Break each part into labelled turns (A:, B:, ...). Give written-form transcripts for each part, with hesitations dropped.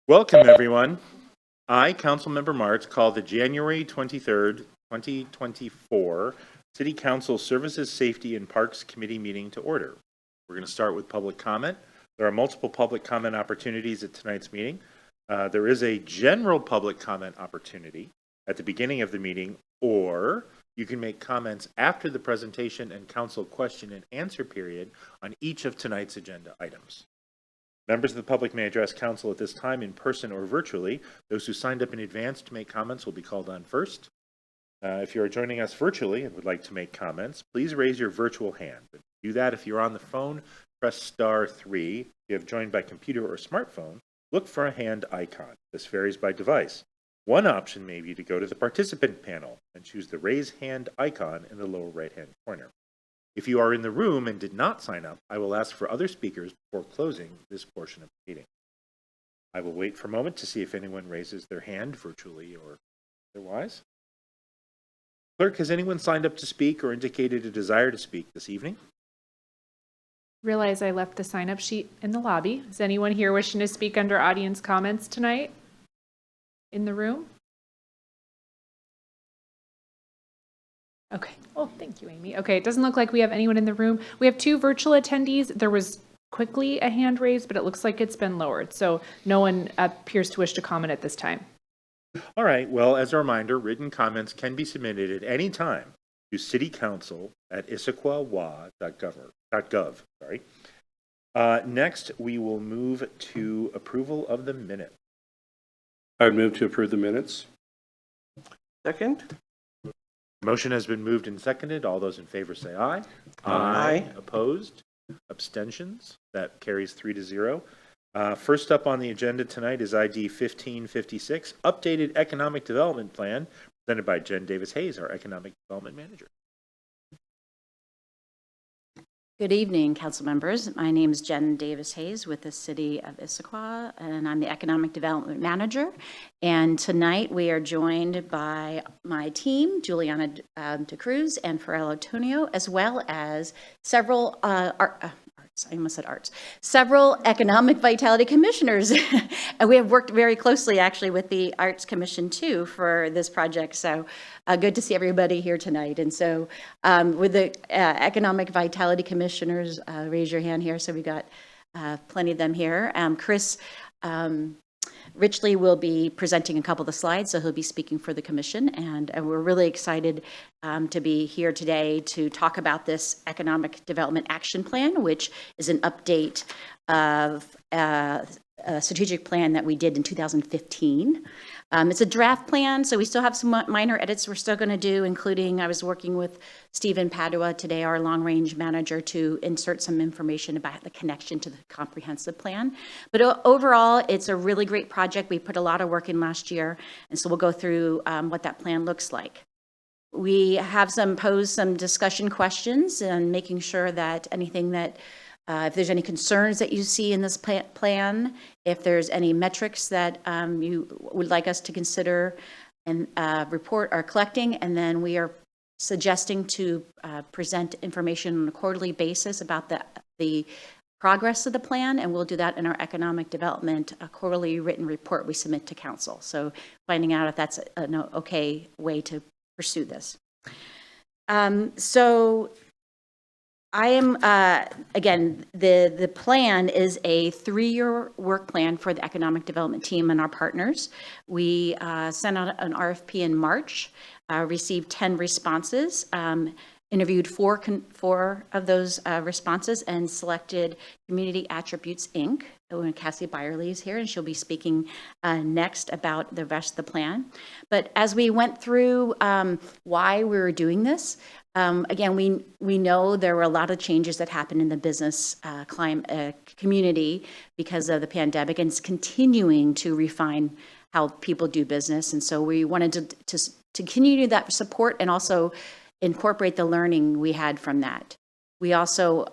A: Welcome, everyone. I, Councilmember Martz, call the January 23rd, 2024 City Council Services, Safety, and Parks Committee meeting to order. We're going to start with public comment. There are multiple public comment opportunities at tonight's meeting. There is a general public comment opportunity at the beginning of the meeting, or you can make comments after the presentation and council question and answer period on each of tonight's agenda items. Members of the public may address council at this time in person or virtually. Those who signed up in advance to make comments will be called on first. If you are joining us virtually and would like to make comments, please raise your virtual hand. Do that if you're on the phone, press *3. If you have joined by computer or smartphone, look for a hand icon. This varies by device. One option may be to go to the participant panel and choose the raise hand icon in the lower right-hand corner. If you are in the room and did not sign up, I will ask for other speakers before closing this portion of the meeting. I will wait for a moment to see if anyone raises their hand virtually or otherwise. Clerk, has anyone signed up to speak or indicated a desire to speak this evening?
B: Realize I left the sign-up sheet in the lobby. Is anyone here wishing to speak under audience comments tonight in the room? Okay. Oh, thank you, Amy. Okay, it doesn't look like we have anyone in the room. We have 2 virtual attendees. There was quickly a hand raised, but it looks like it's been lowered. So no one appears to wish to comment at this time.
A: All right. Well, as a reminder, written comments can be submitted at any time to citycouncil@issaquah.gov. Next, we will move to approval of the minutes.
C: I would move to approve the minutes.
D: Second?
A: Motion has been moved and seconded. All those in favor say aye.
D: Aye.
A: Opposed? Abstentions? That carries 3-0. First up on the agenda tonight is ID 1556, Updated Economic Development Plan, presented by Jen Davis Hayes, our Economic Development Manager.
E: Good evening, council members. My name is Jen Davis Hayes with the City of Issaquah, and I'm the Economic Development Manager. And tonight we are joined by my team, Juliana De Cruz and Farrell Antonio, as well as several several economic vitality commissioners. And we have worked very closely actually with the Arts Commission too for this project. So good to see everybody here tonight. And so with the economic vitality commissioners, raise your hand here. So we got plenty of them here. Chris Richley will be presenting a couple of the slides, so he'll be speaking for the commission, and we're really excited to be here today to talk about this Economic Development Action Plan, which is an update of a strategic plan that we did in 2015. It's a draft plan, so we still have some minor edits we're still going to do, including I was working with Stephen Padua today, our long-range manager, to insert some information about the connection to the comprehensive plan. But overall, it's a really great project. We put a lot of work in last year, and so we'll go through what that plan looks like. We have posed some discussion questions and making sure that anything that if there's any concerns that you see in this plan, if there's any metrics that you would like us to consider and report or collecting, and then we are suggesting to present information on a quarterly basis about the progress of the plan, and we'll do that in our economic development, a quarterly written report we submit to council. So finding out if that's an okay way to pursue this. So I am, again, the plan is a 3-year work plan for the economic development team and our partners. We sent out an RFP in March, received 10 responses, interviewed four of those responses, and selected Community Attributes, Inc. Cassie Byerly is here, and she'll be speaking next about the rest of the plan. But as we went through why we were doing this, again, we know there were a lot of changes that happened in the business community because of the pandemic, and it's continuing to refine how people do business. And so we wanted to continue that support and also incorporate the learning we had from that. We also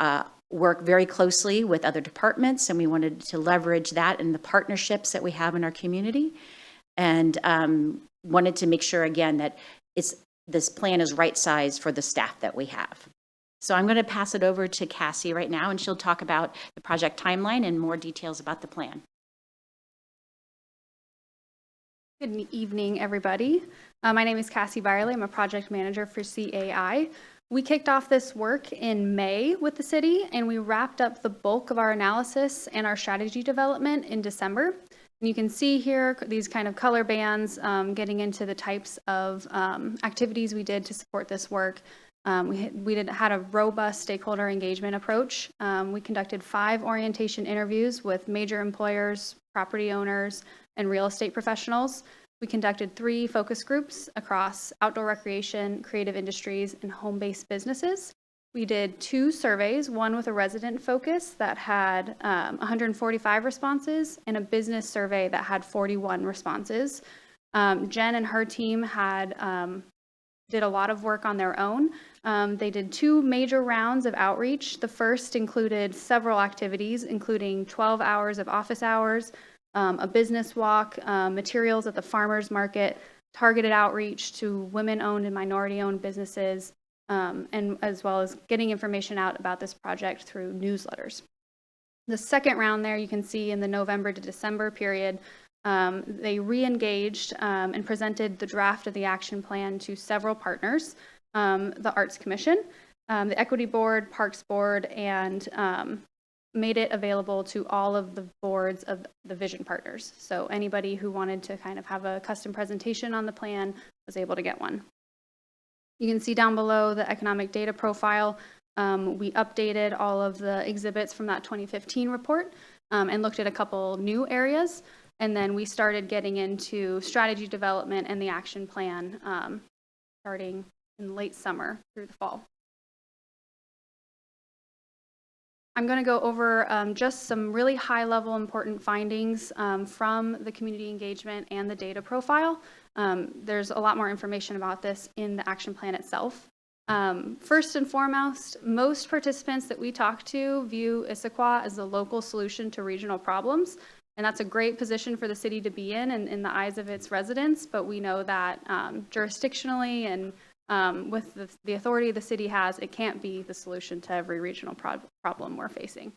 E: work very closely with other departments, and we wanted to leverage that in the partnerships that we have in our community, and wanted to make sure, again, that this plan is right-sized for the staff that we have. So I'm going to pass it over to Cassie right now, and she'll talk about the project timeline and more details about the plan.
F: Good evening, everybody. My name is Cassie Byerly. I'm a project manager for CAI. We kicked off this work in May with the city, and we wrapped up the bulk of our analysis and our strategy development in December. And you can see here these kind of color bands getting into the types of activities we did to support this work. We had a robust stakeholder engagement approach. We conducted 5 orientation interviews with major employers, property owners, and real estate professionals. We conducted 3 focus groups across outdoor recreation, creative industries, and home-based businesses. We did 2 surveys, one with a resident focus that had 145 responses, and a business survey that had 41 responses. Jen and her team did a lot of work on their own. They did 2 major rounds of outreach. The first included several activities, including 12 hours of office hours, a business walk, materials at the farmers market, targeted outreach to women-owned and minority-owned businesses, and as well as getting information out about this project through newsletters. The second round there, you can see in the November to December period, they re-engaged and presented the draft of the action plan to several partners, the Arts Commission, the Equity Board, Parks Board, and made it available to all of the boards of the vision partners. So anybody who wanted to kind of have a custom presentation on the plan was able to get one. You can see down below the economic data profile. We updated all of the exhibits from that 2015 report and looked at a couple new areas. And then we started getting into strategy development and the action plan starting in late summer through the fall. I'm going to go over just some really high-level important findings from the community engagement and the data profile. There's a lot more information about this in the action plan itself. First and foremost, most participants that we talk to view Issaquah as a local solution to regional problems, and that's a great position for the city to be in the eyes of its residents, but we know that jurisdictionally and with the authority the city has, it can't be the solution to every regional problem we're facing.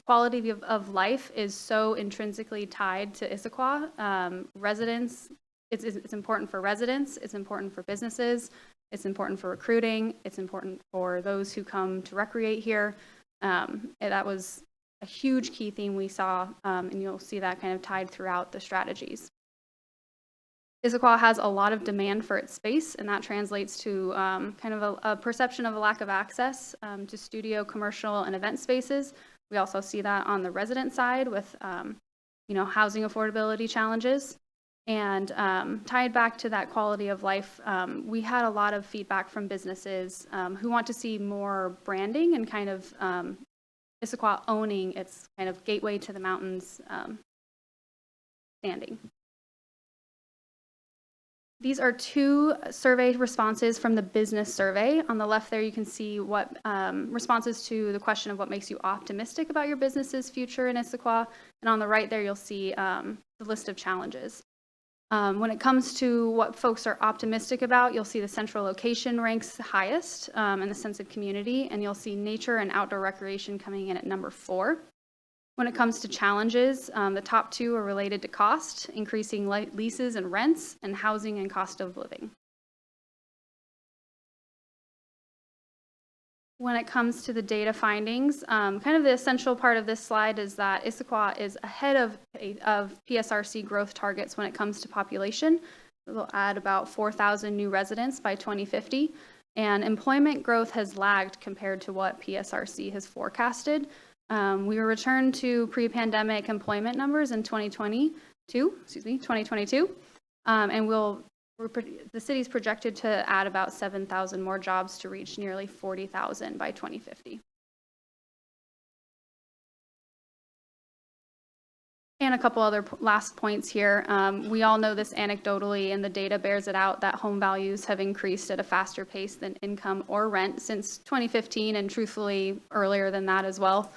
F: Quality of life is so intrinsically tied to Issaquah. Residents, it's important for residents, it's important for businesses, it's important for recruiting, it's important for those who come to recreate here. That was a huge key theme we saw, and you'll see that kind of tied throughout the strategies. Issaquah has a lot of demand for its space, and that translates to kind of a perception of a lack of access to studio, commercial, and event spaces. We also see that on the resident side with housing affordability challenges. And tied back to that quality of life, we had a lot of feedback from businesses who want to see more branding and kind of Issaquah owning its kind of gateway to the mountains standing. These are 2 survey responses from the business survey. On the left there, you can see what responses to the question of what makes you optimistic about your business's future in Issaquah. And on the right there, you'll see the list of challenges. When it comes to what folks are optimistic about, you'll see the central location ranks highest and the sense of community, and you'll see nature and outdoor recreation coming in at number 4. When it comes to challenges, the top 2 are related to cost, increasing leases and rents, and housing and cost of living. When it comes to the data findings, kind of the essential part of this slide is that Issaquah is ahead of PSRC growth targets when it comes to population. We'll add about 4,000 new residents by 2050, and employment growth has lagged compared to what PSRC has forecasted. We were returned to pre-pandemic employment numbers in 2022, and the city's projected to add about 7,000 more jobs to reach nearly 40,000 by 2050. And a couple other last points here. We all know this anecdotally, and the data bears it out, that home values have increased at a faster pace than income or rent since 2015, and truthfully earlier than that as well.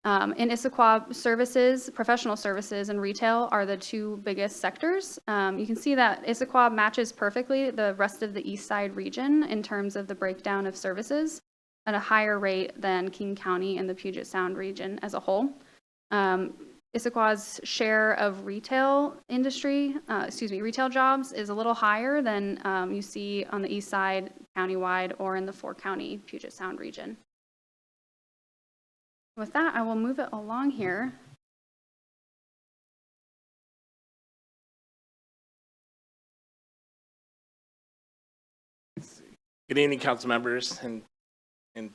F: In Issaquah, professional services and retail are the 2 biggest sectors. You can see that Issaquah matches perfectly the rest of the East Side region in terms of the breakdown of services at a higher rate than King County and the Puget Sound region as a whole. Issaquah's share of retail industry, retail jobs is a little higher than you see on the east side, countywide, or in the 4-county Puget Sound region. With that, I will move it along here.
G: Good evening, council members and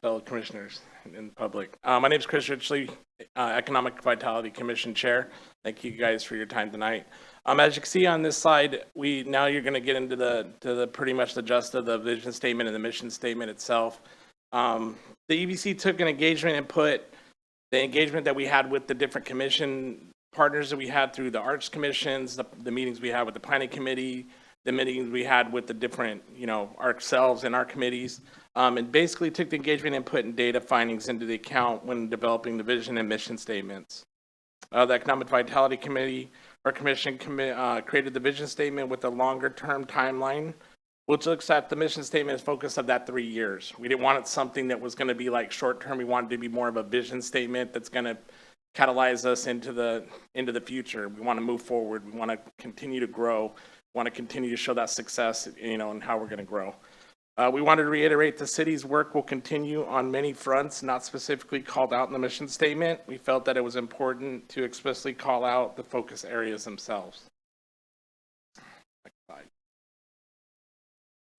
G: fellow commissioners and the public. My name is Chris Richley, Economic Vitality Commission Chair. Thank you guys for your time tonight. As you can see on this slide, now you're going to get into the pretty much the gist of the vision statement and the mission statement itself. The EVC took an engagement and put the engagement that we had with the different commission partners that we had through the arts commissions, the meetings we had with the planning committee, the meetings we had with the different, ourselves and our committees, and basically took the engagement input and data findings into the account when developing the vision and mission statements. The Economic Vitality Committee, our commission created the vision statement with a longer term timeline, which looks at the mission statement as focus of that 3 years. We didn't want it something that was going to be like short term. We wanted it to be more of a vision statement that's going to catalyze us into the future. We want to move forward. We want to continue to grow. We want to continue to show that success, and how we're going to grow. We wanted to reiterate the city's work will continue on many fronts, not specifically called out in the mission statement. We felt that it was important to explicitly call out the focus areas themselves. Next slide.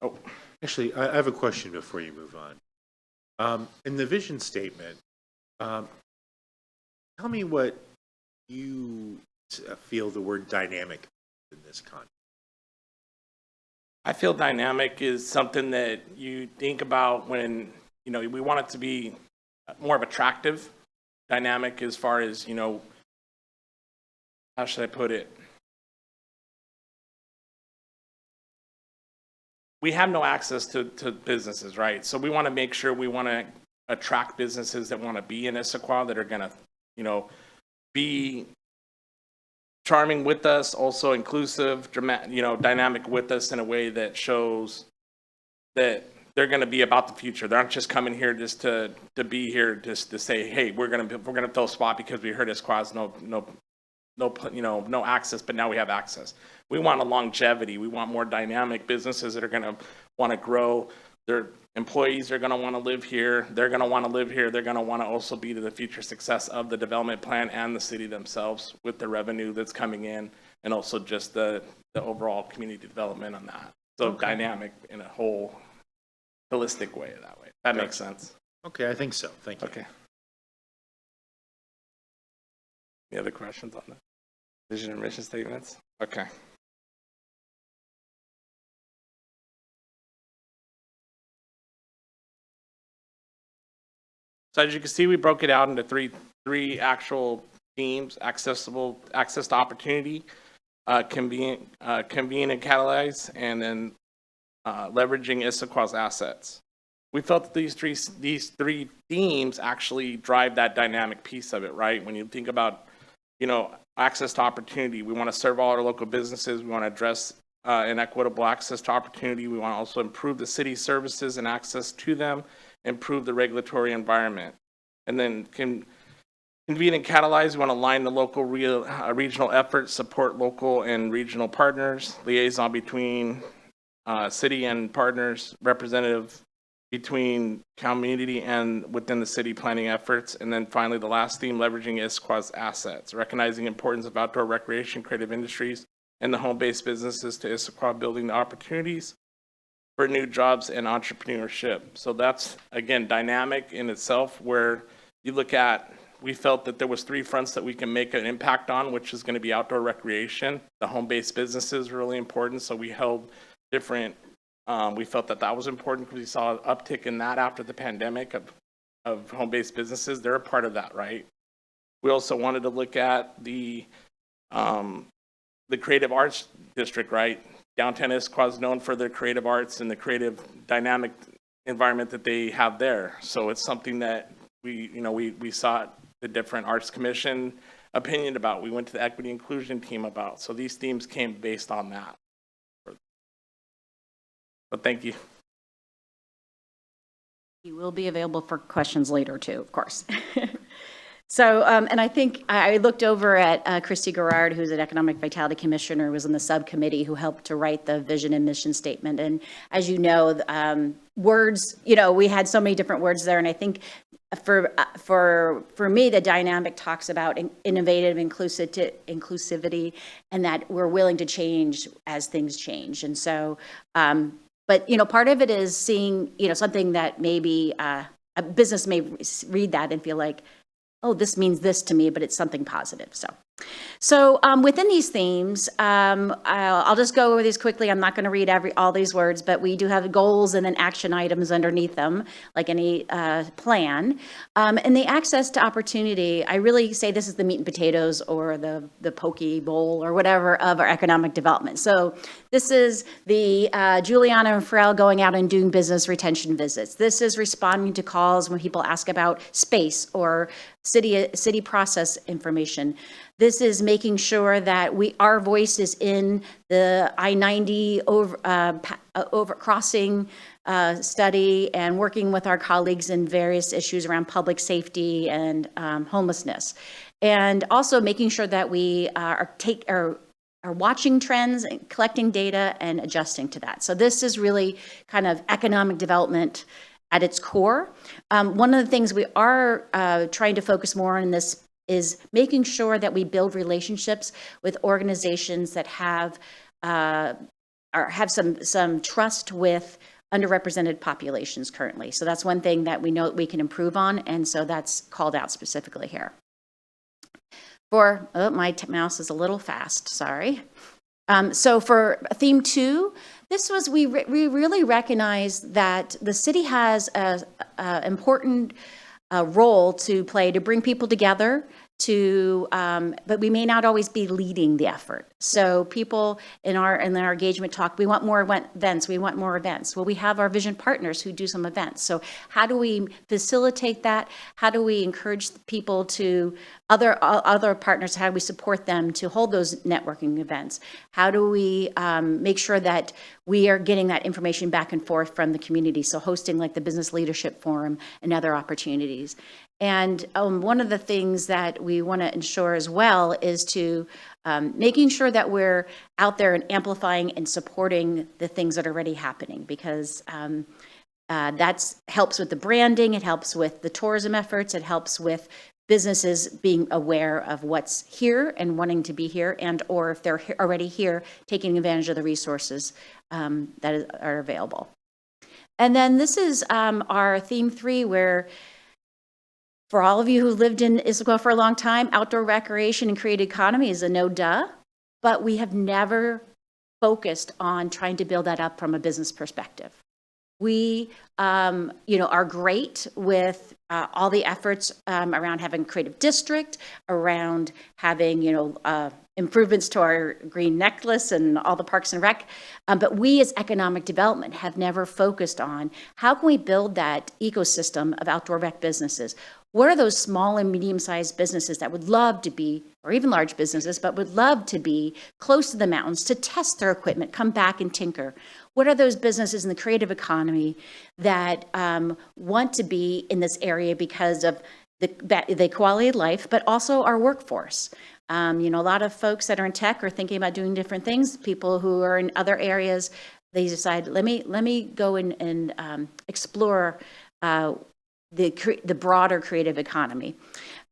G: Oh,
A: Actually, I have a question before you move on. In the vision statement, tell me what you feel the word dynamic in this context.
G: I feel dynamic is something that you think about when, we want it to be more of attractive. Dynamic as far as, how should I put it? We have no access to businesses, right? So we want to make sure we want to attract businesses that want to be in Issaquah, that are going to, be charming with us, also inclusive, dynamic with us in a way that shows that they're going to be about the future. They're not just coming here just to be here just to say, hey, we're going to fill a spot because we heard Issaquah has no access, but now we have access. We want a longevity. We want more dynamic businesses that are going to want to grow. Their employees are going to want to live here. They're going to want to live here. They're going to want to also be to the future success of the development plan and the city themselves with the revenue that's coming in, and also just the overall community development on that. So dynamic in a whole holistic way that way. That makes sense.
A: Okay, I think so. Thank you.
G: Okay. Any other questions on the vision and mission statements? Okay. So as you can see, we broke it out into three actual themes: access to opportunity, convene and catalyze, and then leveraging Issaquah's assets. We felt that these three themes actually drive that dynamic piece of it, right? When you think about, access to opportunity, we want to serve all our local businesses. We want to address inequitable access to opportunity. We want to also improve the city's services and access to them, improve the regulatory environment. And then convene and catalyze, we want to align the local regional efforts, support local and regional partners, liaison between city and partners, representative between community and within the city planning efforts. And then finally, the last theme, leveraging Issaquah's assets, recognizing the importance of outdoor recreation, creative industries, and the home-based businesses to Issaquah, building the opportunities for new jobs and entrepreneurship. So that's, again, dynamic in itself, where you look at, we felt that there was three fronts that we can make an impact on, which is going to be outdoor recreation. The home-based businesses are really important, so we held different, we felt that was important because we saw an uptick in that after the pandemic of home-based businesses. They're a part of that, right? We also wanted to look at the creative arts district, right? Downtown Issaquah is known for their creative arts and the creative dynamic environment that they have there. So it's something that we sought the different arts commission opinion about. We went to the equity inclusion team about. So these themes came based on that. But thank you.
E: You will be available for questions later too, of course. So, and I think I looked over at Christy Garrard, who's an Economic Vitality Commissioner, was in the subcommittee who helped to write the vision and mission statement. And as you know, words, we had so many different words there. And I think for me, the dynamic talks about innovative inclusivity, and that we're willing to change as things change. And so, but part of it is seeing, something that maybe a business may read that and feel like, oh, this means this to me, but it's something positive. So within these themes, I'll just go over these quickly. I'm not going to read all these words, but we do have goals and then action items underneath them, like any plan. And the access to opportunity, I really say this is the meat and potatoes or the poke bowl or whatever of our economic development. So this is the Juliana and Pharrell going out and doing business retention visits. This is responding to calls when people ask about space or city process information. This is making sure that our voice is in the I-90 over crossing study and working with our colleagues in various issues around public safety and homelessness. And also making sure that we are watching trends and collecting data and adjusting to that. So this is really kind of economic development at its core. One of the things we are trying to focus more on in this is making sure that we build relationships with organizations that have some trust with underrepresented populations currently. So that's one thing that we know that we can improve on, and so that's called out specifically here. My mouse is a little fast, sorry. So for theme 2, we really recognize that the city has an important role to play to bring people together, but we may not always be leading the effort. So people in our engagement talk, we want more events. Well, we have our vision partners who do some events. So how do we facilitate that? How do we encourage people to other partners? How do we support them to hold those networking events? How do we make sure that we are getting that information back and forth from the community? So hosting like the Business Leadership Forum and other opportunities. And one of the things that we want to ensure as well is to making sure that we're out there and amplifying and supporting the things that are already happening, because that helps with the branding, it helps with the tourism efforts, it helps with businesses being aware of what's here and wanting to be here, and or if they're already here, taking advantage of the resources that are available. And then this is our theme 3, where for all of you who lived in Issaquah for a long time, outdoor recreation and creative economy is a no-duh, but we have never focused on trying to build that up from a business perspective. We, are great with all the efforts around having creative district, around having, improvements to our green necklace and all the parks and rec. But we as economic development have never focused on how can we build that ecosystem of outdoor rec businesses. What are those small and medium-sized businesses that would love to be, or even large businesses, but would love to be close to the mountains to test their equipment, come back and tinker? What are those businesses in the creative economy that want to be in this area because of the quality of life, but also our workforce? A lot of folks that are in tech are thinking about doing different things. People who are in other areas, they decide, let me go and explore the broader creative economy.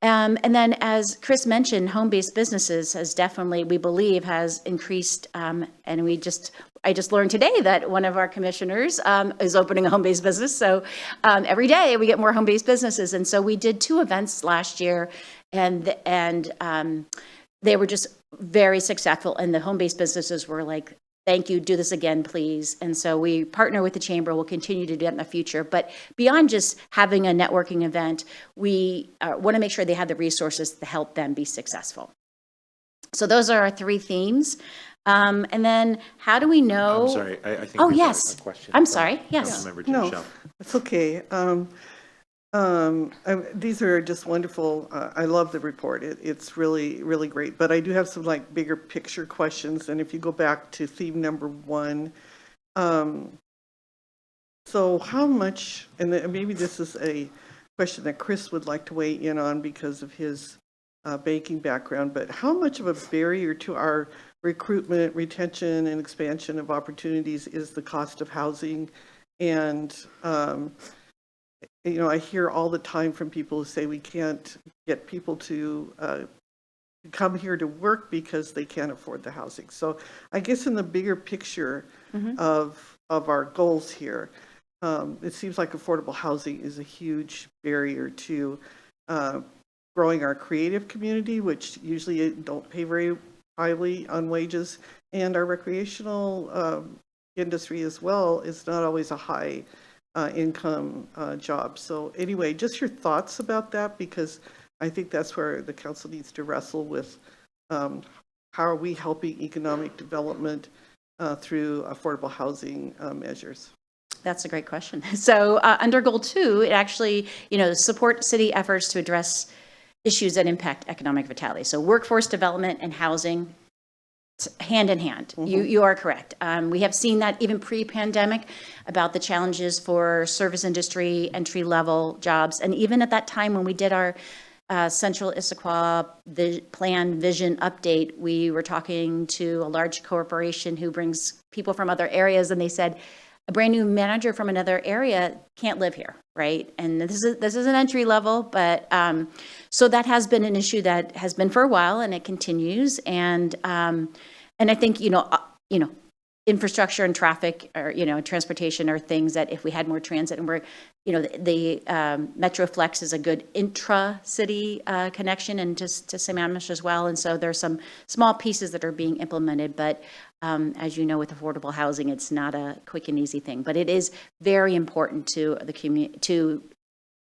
E: And then, as Chris mentioned, home-based businesses has definitely, we believe, has increased. And I just learned today that one of our commissioners is opening a home-based business. So every day we get more home-based businesses. And so we did 2 events last year, and they were just very successful. And the home-based businesses were like, thank you, do this again, please. And so we partner with the chamber. We'll continue to do that in the future. But beyond just having a networking event, we want to make sure they have the resources to help them be successful. So those are our 3 themes. And then how do we know?
A: I'm sorry, I think
E: Oh,
A: we have
E: yes.
A: a question.
E: I'm
A: from
E: sorry. Yes.
A: Councilmember
D: No,
A: Michelle.
D: it's okay. These are just wonderful. I love the report. It's really, really great. But I do have some bigger picture questions. And if you go back to theme number 1, so how much, and maybe this is a question that Chris would like to weigh in on because of his banking background, but how much of a barrier to our recruitment, retention, and expansion of opportunities is the cost of housing? And, I hear all the time from people who say we can't get people to come here to work because they can't afford the housing. So I guess in the bigger picture of our goals here, it seems like affordable housing is a huge barrier to growing our creative community, which usually don't pay very highly on wages, and our recreational industry as well is not always a high income job. So anyway, just your thoughts about that, because I think that's where the council needs to wrestle with how are we helping economic development through affordable housing measures.
E: That's a great question. So under Goal 2, it actually, support city efforts to address issues that impact economic vitality. So workforce development and housing, hand in hand. You are correct. We have seen that even pre-pandemic about the challenges for service industry, entry-level jobs. And even at that time when we did our Central Issaquah Plan Vision Update, we were talking to a large corporation who brings people from other areas, and they said, a brand new manager from another area can't live here, right? And this is an entry level, but so that has been an issue that has been for a while, and it continues. And I think infrastructure and traffic, or transportation, are things that if we had more transit, and we're the Metroflex is a good intra-city connection, and to Sammamish as well. And so there's some small pieces that are being implemented, but as you know, with affordable housing, it's not a quick and easy thing, but it is very important to the community, to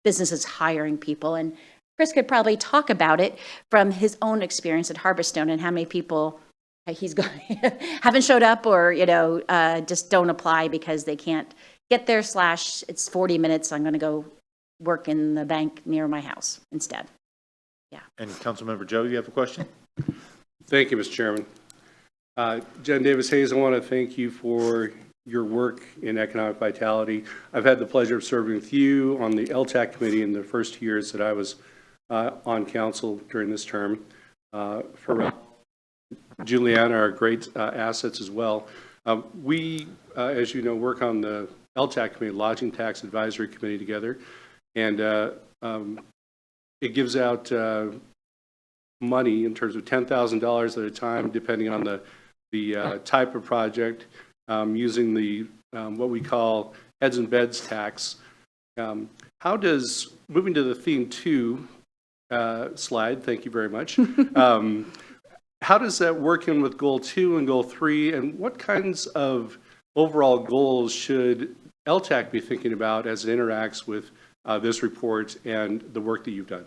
E: businesses hiring people. And Chris could probably talk about it from his own experience at Harborstone and how many people he's going haven't showed up, or just don't apply because they can't get there, / it's 40 minutes, I'm going to go work in the bank near my house instead. Yeah.
A: And Councilmember Joe, you have a question?
C: Thank you, Mr. Chairman. Jen Davis Hayes, I want to thank you for your work in economic vitality. I've had the pleasure of serving with you on the LTAC committee in the first years that I was on council during this term. For Juliana are great assets as well. We, as you know, work on the LTAC committee, Lodging Tax Advisory Committee, together, and it gives out money in terms of $10,000 at a time, depending on the type of project, using the what we call heads and beds tax. How does, moving to the theme 2 slide, thank you very much. How does that work in with Goal 2 and Goal 3, and what kinds of overall goals should LTAC be thinking about as it interacts with this report and the work that you've done?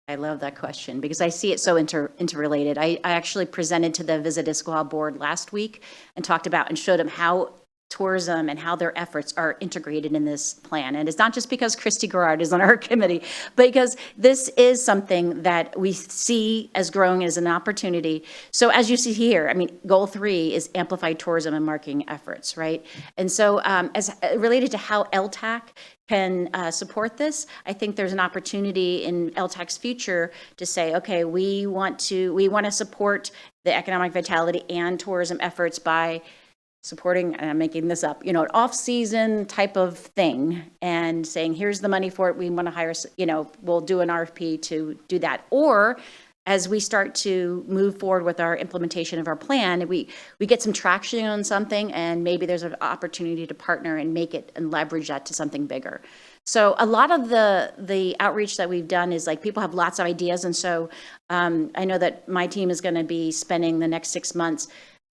E: I love that question because I see it so interrelated. I actually presented to the Visit Issaquah board last week and talked about and showed them how tourism and how their efforts are integrated in this plan. And it's not just because Christy Garrard is on our committee, but because this is something that we see as growing as an opportunity. So as you see here, I mean, Goal 3 is amplified tourism and marketing efforts, right? And so as related to how LTAC can support this, I think there's an opportunity in LTAC's future to say, okay, we want to support the economic vitality and tourism efforts by supporting, and I'm making this up, an off-season type of thing, and saying, here's the money for it. We want to hire, we'll do an RFP to do that. Or as we start to move forward with our implementation of our plan, we get some traction on something, and maybe there's an opportunity to partner and make it and leverage that to something bigger. So a lot of the outreach that we've done is like people have lots of ideas, and so I know that my team is going to be spending the next 6 months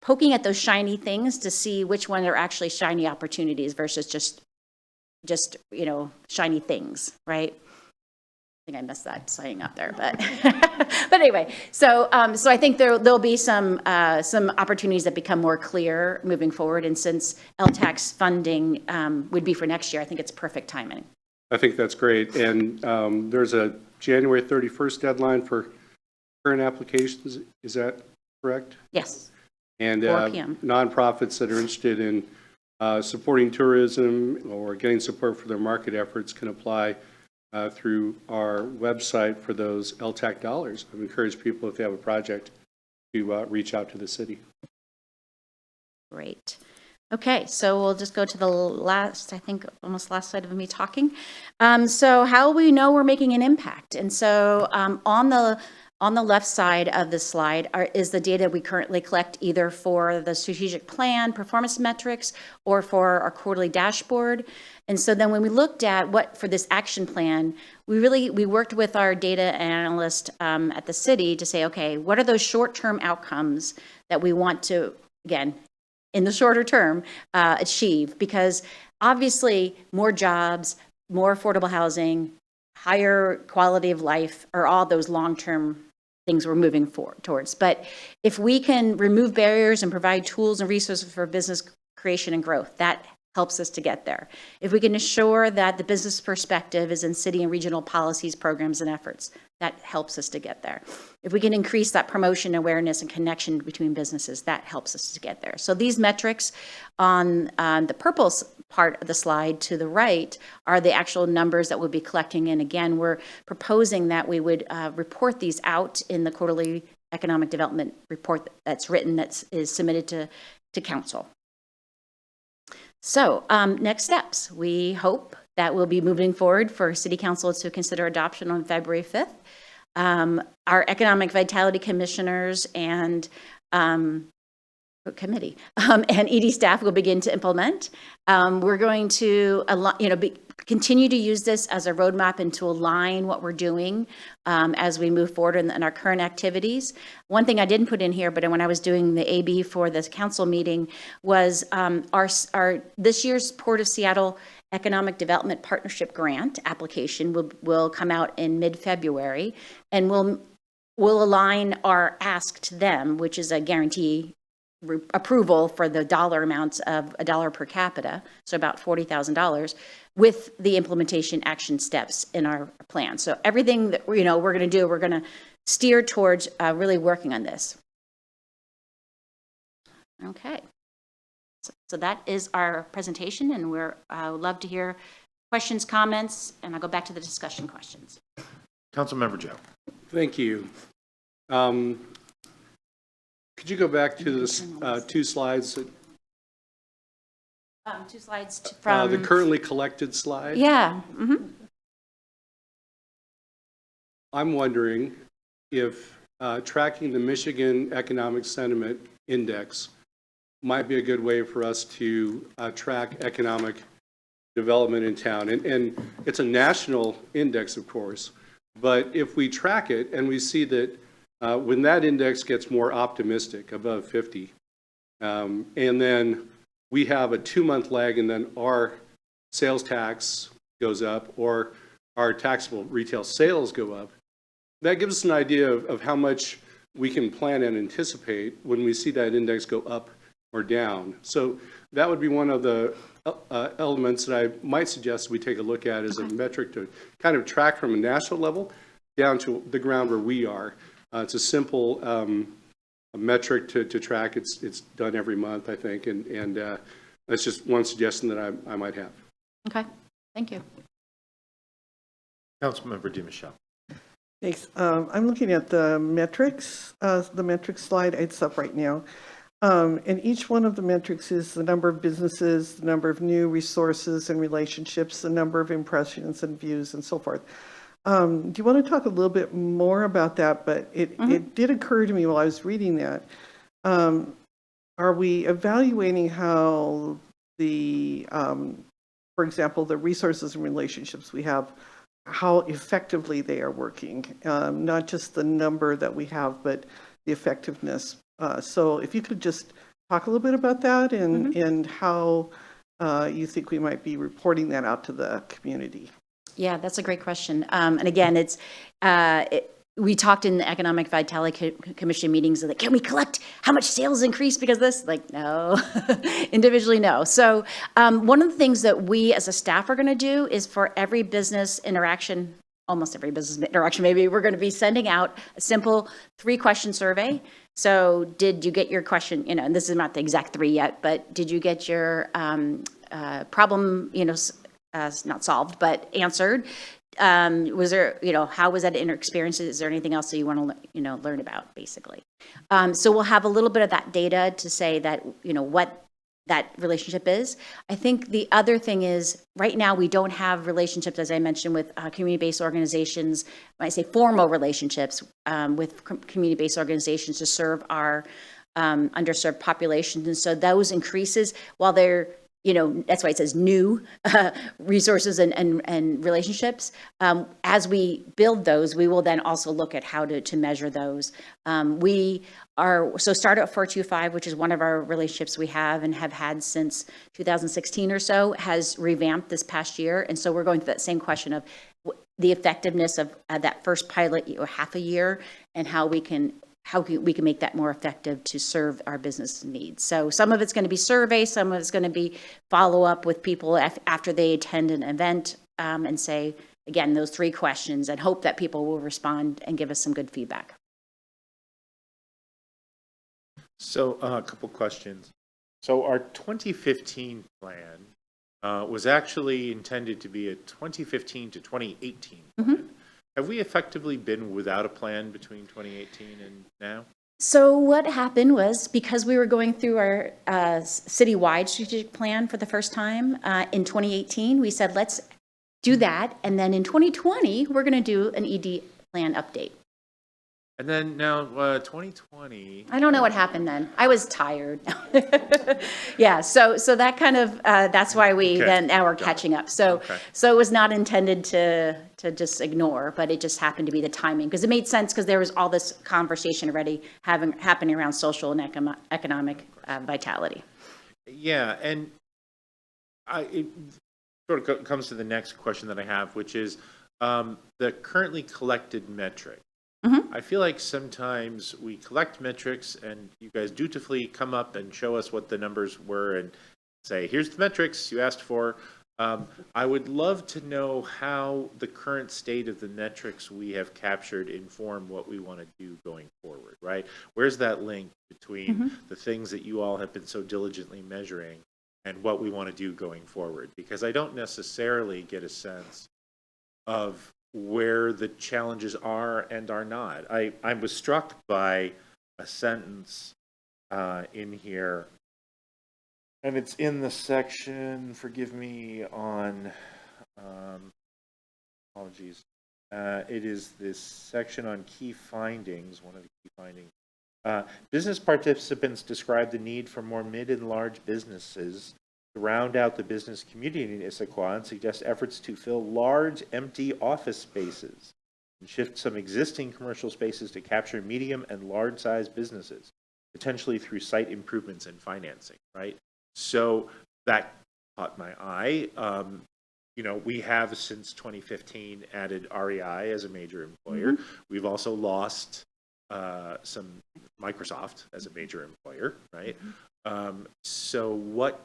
E: poking at those shiny things to see which ones are actually shiny opportunities versus just shiny things, right? I think I messed that saying up there, but but anyway, so I think there'll be some opportunities that become more clear moving forward, and since LTAC's funding would be for next year, I think it's perfect timing.
C: I think that's great, and there's a January 31st deadline for current applications. Is that correct?
E: Yes.
C: And
E: 4 p.m.
C: nonprofits that are interested in supporting tourism or getting support for their market efforts can apply through our website for those LTAC dollars. I've encouraged people, if they have a project, to reach out to the city.
E: Great. Okay, so we'll just go to the last, I think, almost last slide of me talking. So how we know we're making an impact. And so on the left side of the slide is the data we currently collect either for the strategic plan, performance metrics, or for our quarterly dashboard. And so then when we looked at what for this action plan, we worked with our data analyst at the city to say, okay, what are those short-term outcomes that we want to, again, in the shorter term, achieve? Because obviously more jobs, more affordable housing, higher quality of life are all those long-term things we're moving towards. But if we can remove barriers and provide tools and resources for business creation and growth, that helps us to get there. If we can ensure that the business perspective is in city and regional policies, programs, and efforts, that helps us to get there. If we can increase that promotion, awareness, and connection between businesses, that helps us to get there. So these metrics on the purple part of the slide to the right are the actual numbers that we'll be collecting. And again, we're proposing that we would report these out in the quarterly economic development report that's written, that is submitted to council. So next steps, we hope that we'll be moving forward for City Council to consider adoption on February 5th. Our Economic Vitality Commissioners and committee and ED staff will begin to implement. We're going to continue to use this as a roadmap and to align what we're doing as we move forward in our current activities. One thing I didn't put in here, but when I was doing the AB for this council meeting, was our this year's Port of Seattle Economic Development Partnership Grant application will come out in mid-February, and we'll align our ask to them, which is a guarantee approval for the dollar amounts of $1 per capita, so about $40,000, with the implementation action steps in our plan. So everything that we're going to do, we're going to steer towards really working on this. Okay. So that is our presentation, and would love to hear questions, comments, and I'll go back to the discussion questions.
A: Councilmember Joe.
C: Thank you. Could you go back to this 2 slides?
E: 2 slides from
C: the currently collected slide?
E: Yeah.
C: I'm wondering if tracking the Michigan Economic Sentiment Index might be a good way for us to track economic development in town. And it's a national index, of course, but if we track it and we see that when that index gets more optimistic, above 50, and then we have a 2-month lag, and then our sales tax goes up or our taxable retail sales go up, that gives us an idea of how much we can plan and anticipate when we see that index go up or down. So that would be one of the elements that I might suggest we take a look at as a metric to kind of track from a national level down to the ground where we are. It's a simple metric to track. It's done every month, I think, and that's just one suggestion that I might have.
E: Okay, thank you.
A: Councilmember DiMichele.
D: Thanks. I'm looking at the metrics slide. It's up right now. And each one of the metrics is the number of businesses, the number of new resources and relationships, the number of impressions and views, and so forth. Do you want to talk a little bit more about that? But it did occur to me while I was reading that. Are we evaluating how for example, the resources and relationships we have, how effectively they are working? Not just the number that we have, but the effectiveness. So if you could just talk a little bit about that and how you think we might be reporting that out to the community.
E: Yeah, that's a great question. And again, we talked in the Economic Vitality Commission meetings, like, can we collect how much sales increased because of this? Like, no, individually, no. So one of the things that we as a staff are going to do is for every business interaction, almost every business interaction, maybe we're going to be sending out a simple 3-question survey. So did you get your question, and this is not the exact 3 yet, but did you get your problem, not solved, but answered? Was there, how was that experience? Is there anything else that you want to, learn about, basically? So we'll have a little bit of that data to say that, what that relationship is. I think the other thing is, right now, we don't have relationships, as I mentioned, with community-based organizations. When I say formal relationships with community-based organizations to serve our underserved populations. And so those increases, while they're, that's why it says new resources and relationships. As we build those, we will then also look at how to measure those. So Startup 425, which is one of our relationships we have and have had since 2016 or so, has revamped this past year. And so we're going through that same question of the effectiveness of that first pilot or half a year, and how we can make that more effective to serve our business needs. So some of it's going to be survey, some of it's going to be follow up with people after they attend an event, and say, again, those 3 questions, and hope that people will respond and give us some good feedback.
A: So a couple questions. So our 2015 plan was actually intended to be a 2015 to 2018 plan. Have we effectively been without a plan between 2018 and now?
E: So what happened was, because we were going through our citywide strategic plan for the first time in 2018, we said, let's do that. And then in 2020, we're going to do an ED plan update.
A: And then now 2020.
E: I don't know what happened then. I was tired. Yeah, so that kind of, that's why now we're catching up. So it was not intended to just ignore, but it just happened to be the timing, because it made sense, because there was all this conversation already happening around social and economic vitality.
A: Yeah, and it sort of comes to the next question that I have, which is the currently collected metric. I feel like sometimes we collect metrics and you guys dutifully come up and show us what the numbers were and say, here's the metrics you asked for. I would love to know how the current state of the metrics we have captured inform what we want to do going forward, right? Where's that link between the things that you all have been so diligently measuring and what we want to do going forward? Because I don't necessarily get a sense of where the challenges are and are not. I was struck by a sentence in here, and it's in the section, forgive me, on, apologies, it is this section on key findings, one of the key findings. Business participants describe the need for more mid and large businesses to round out the business community in Issaquah, and suggest efforts to fill large empty office spaces and shift some existing commercial spaces to capture medium and large size businesses, potentially through site improvements and financing, right? So that caught my eye. We have since 2015 added REI as a major employer. We've also lost some Microsoft as a major employer, right? So what,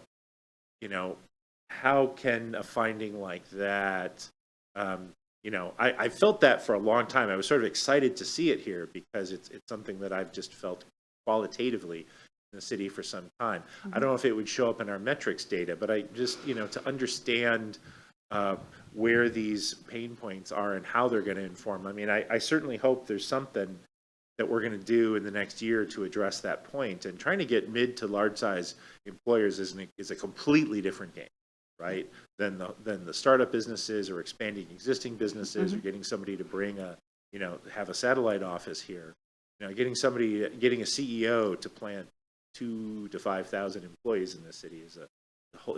A: how can a finding like that, I felt that for a long time. I was sort of excited to see it here because it's something that I've just felt qualitatively in the city for some time. I don't know if it would show up in our metrics data, but I just, to understand where these pain points are and how they're going to inform. I mean, I certainly hope there's something that we're going to do in the next year to address that point. And trying to get mid to large size employers is a completely different game, right? Than the startup businesses or expanding existing businesses or getting somebody to bring have a satellite office here. Getting a CEO to plant 2,000 to 5,000 employees in this city is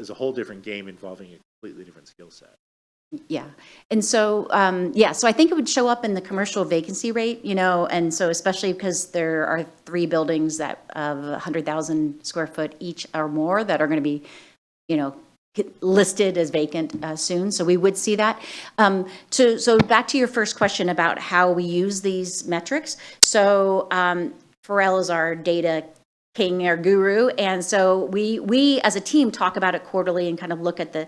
A: a whole different game involving a completely different skill set.
E: Yeah. And so, so I think it would show up in the commercial vacancy rate, and so especially because there are 3 buildings that of 100,000 square foot each or more that are going to be, listed as vacant soon. So we would see that. So back to your first question about how we use these metrics. So Pharrell is our data king or guru, and so we as a team talk about it quarterly and kind of look at the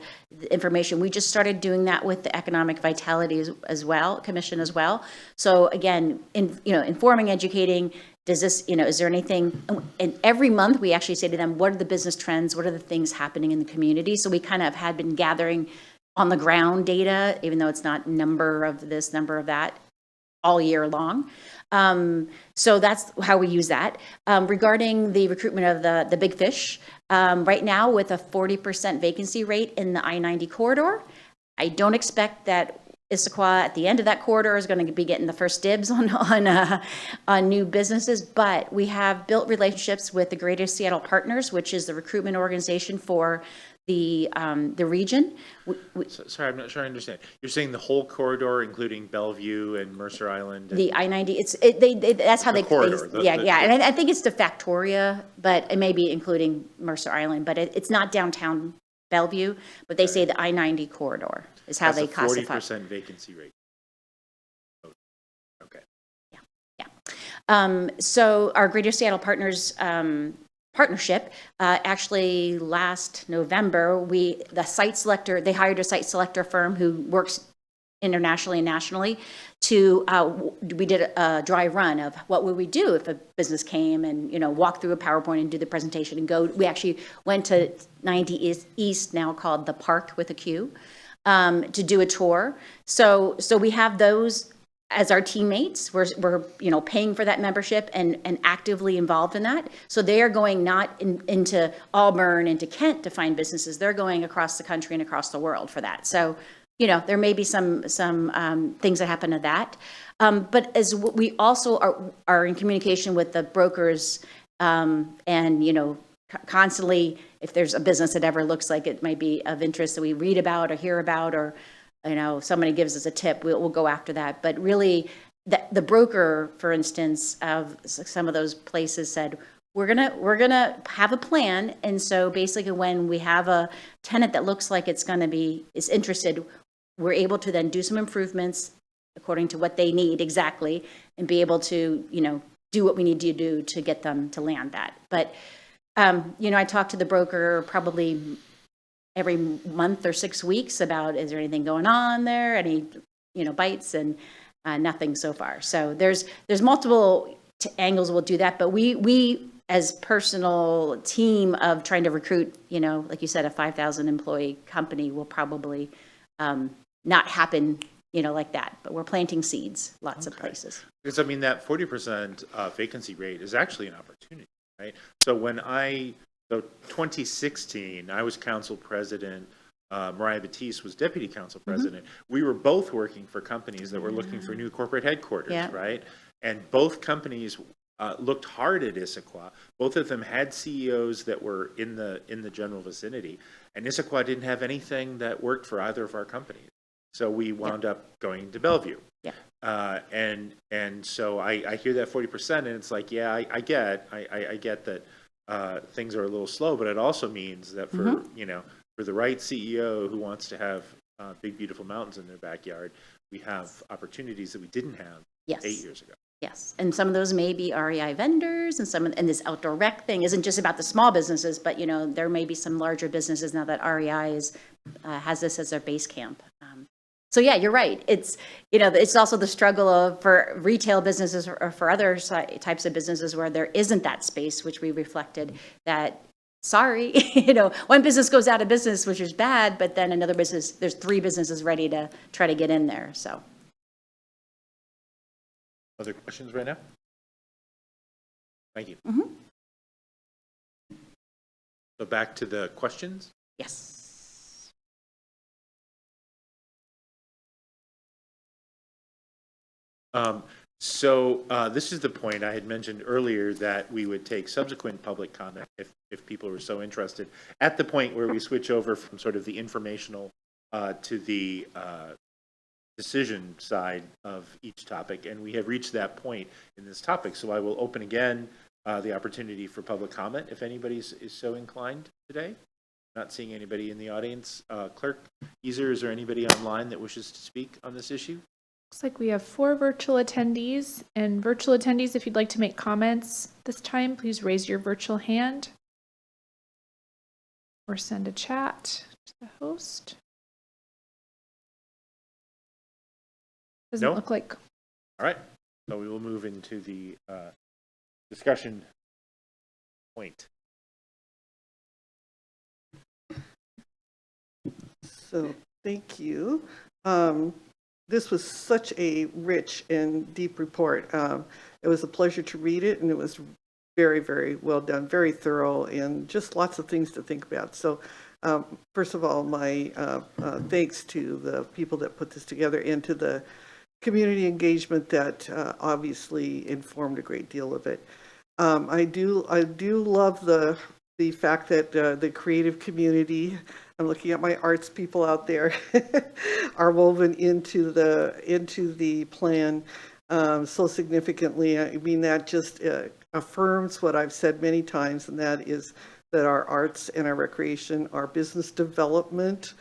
E: information. We just started doing that with the Economic Vitality as well, Commission as well. So again, informing, educating. Does this, is there anything? And every month we actually say to them, what are the business trends? What are the things happening in the community? So we kind of had been gathering on the ground data, even though it's not number of this, number of that, all year long. So that's how we use that. Regarding the recruitment of the big fish, right now with a 40% vacancy rate in the I-90 corridor, I don't expect that Issaquah at the end of that corridor is going to be getting the first dibs on new businesses, but we have built relationships with the Greater Seattle Partners, which is the recruitment organization for the region.
A: Sorry, I'm not sure I understand. You're saying the whole corridor, including Bellevue and Mercer Island? And
E: The I-90, that's how
A: The
E: they,
A: corridor,
E: yeah, and I think it's to Factoria, but it may be including Mercer Island, but it's not downtown Bellevue, but they say the I-90 corridor is how
A: has
E: they
A: a
E: classify.
A: 40% vacancy rate. Okay.
E: So our Greater Seattle Partners partnership, actually last November, they hired a site selector firm who works internationally and nationally we did a dry run of what would we do if a business came and, walk through a PowerPoint and do the presentation and go. We actually went to 90 East, now called the Park with a Q, to do a tour. So we have those as our teammates. We're paying for that membership and actively involved in that. So they are going not into Auburn, into Kent to find businesses. They're going across the country and across the world for that. So there may be some things that happen to that. But as we also are in communication with the brokers, and constantly, if there's a business that ever looks like it might be of interest that we read about or hear about, or somebody gives us a tip, we'll go after that. But really, the broker, for instance, of some of those places said, we're gonna have a plan, and so basically, when we have a tenant that looks like is interested, we're able to then do some improvements according to what they need exactly, and be able to do what we need to do to get them to land that. But I talk to the broker probably every month or 6 weeks about, is there anything going on there, any bites, and nothing so far. So there's multiple angles we'll do that, but we as personal team of trying to recruit, like you said, a 5,000 employee company will probably not happen like that, but we're planting seeds lots of places.
A: Because that 40% vacancy rate is actually an opportunity, right? So 2016, I was council president, Mariah Batiste was deputy council president. We were both working for companies that were looking for new corporate headquarters, right? And both companies looked hard at Issaquah. Both of them had CEOs that were in the general vicinity, and Issaquah didn't have anything that worked for either of our companies. So we wound up going to Bellevue.
E: Yeah.
A: And so I hear that 40%, and it's like, yeah, I get that things are a little slow, but it also means that for for the right CEO who wants to have big beautiful mountains in their backyard, we have opportunities that we didn't have 8 years ago.
E: Yes, and some of those may be REI vendors, and this outdoor rec thing isn't just about the small businesses, but there may be some larger businesses now that REI has this as their base camp. So yeah, you're right. It's it's also the struggle for retail businesses or for other types of businesses where there isn't that space, which we reflected that. Sorry, one business goes out of business, which is bad, but then another business, there's 3 businesses ready to try to get in there. So.
A: Other questions right now? Thank you. So back to the questions.
E: Yes.
A: This is the point I had mentioned earlier, that we would take subsequent public comment if people were so interested, at the point where we switch over from sort of the informational to the decision side of each topic. And we have reached that point in this topic. So I will open again the opportunity for public comment if anybody is so inclined today. Not seeing anybody in the audience. Clerk Easer, is there anybody online that wishes to speak on this issue?
B: Looks like we have 4 virtual attendees, and virtual attendees, if you'd like to make comments this time, please raise your virtual hand or send a chat to the host. Doesn't look like.
A: All right, so we will move into the discussion point.
D: So Thank you. This was such a rich and deep report. It was a pleasure to read it, and it was very, very well done, very thorough, and just lots of things to think about. So first of all, my thanks to the people that put this together and to the community engagement that obviously informed a great deal of it. I do love the fact that the creative community, I'm looking at my arts people out there, are woven into the plan so significantly. I mean, that just affirms what I've said many times, and that is that our arts and our recreation are business development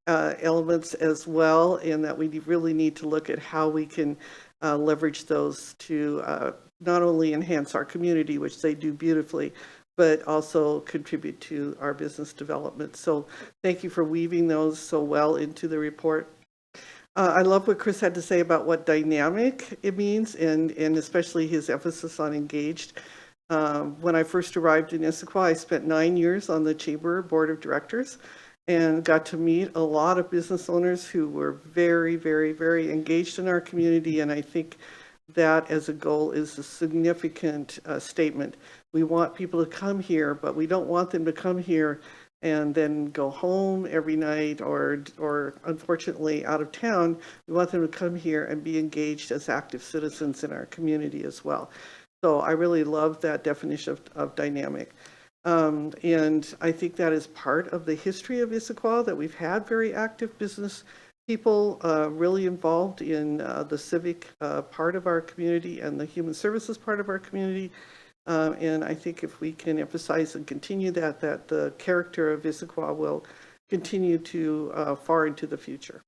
D: elements as well, and that we really need to look at how we can leverage those to not only enhance our community, which they do beautifully, but also contribute to our business development. So thank you for weaving those so well into the report. I love what Chris had to say about what dynamic it means, and especially his emphasis on engaged. When I first arrived in Issaquah, I spent 9 years on the Chamber Board of Directors and got to meet a lot of business owners who were very, very, very engaged in our community. And I think that as a goal is a significant statement. We want people to come here, but we don't want them to come here and then go home every night or unfortunately out of town. We want them to come here and be engaged as active citizens in our community as well. So I really love that definition of dynamic. And I think that is part of the history of Issaquah, that we've had very active business people really involved in the civic part of our community and the human services part of our community. And I think if we can emphasize and continue that the character of Issaquah will continue to far into the future.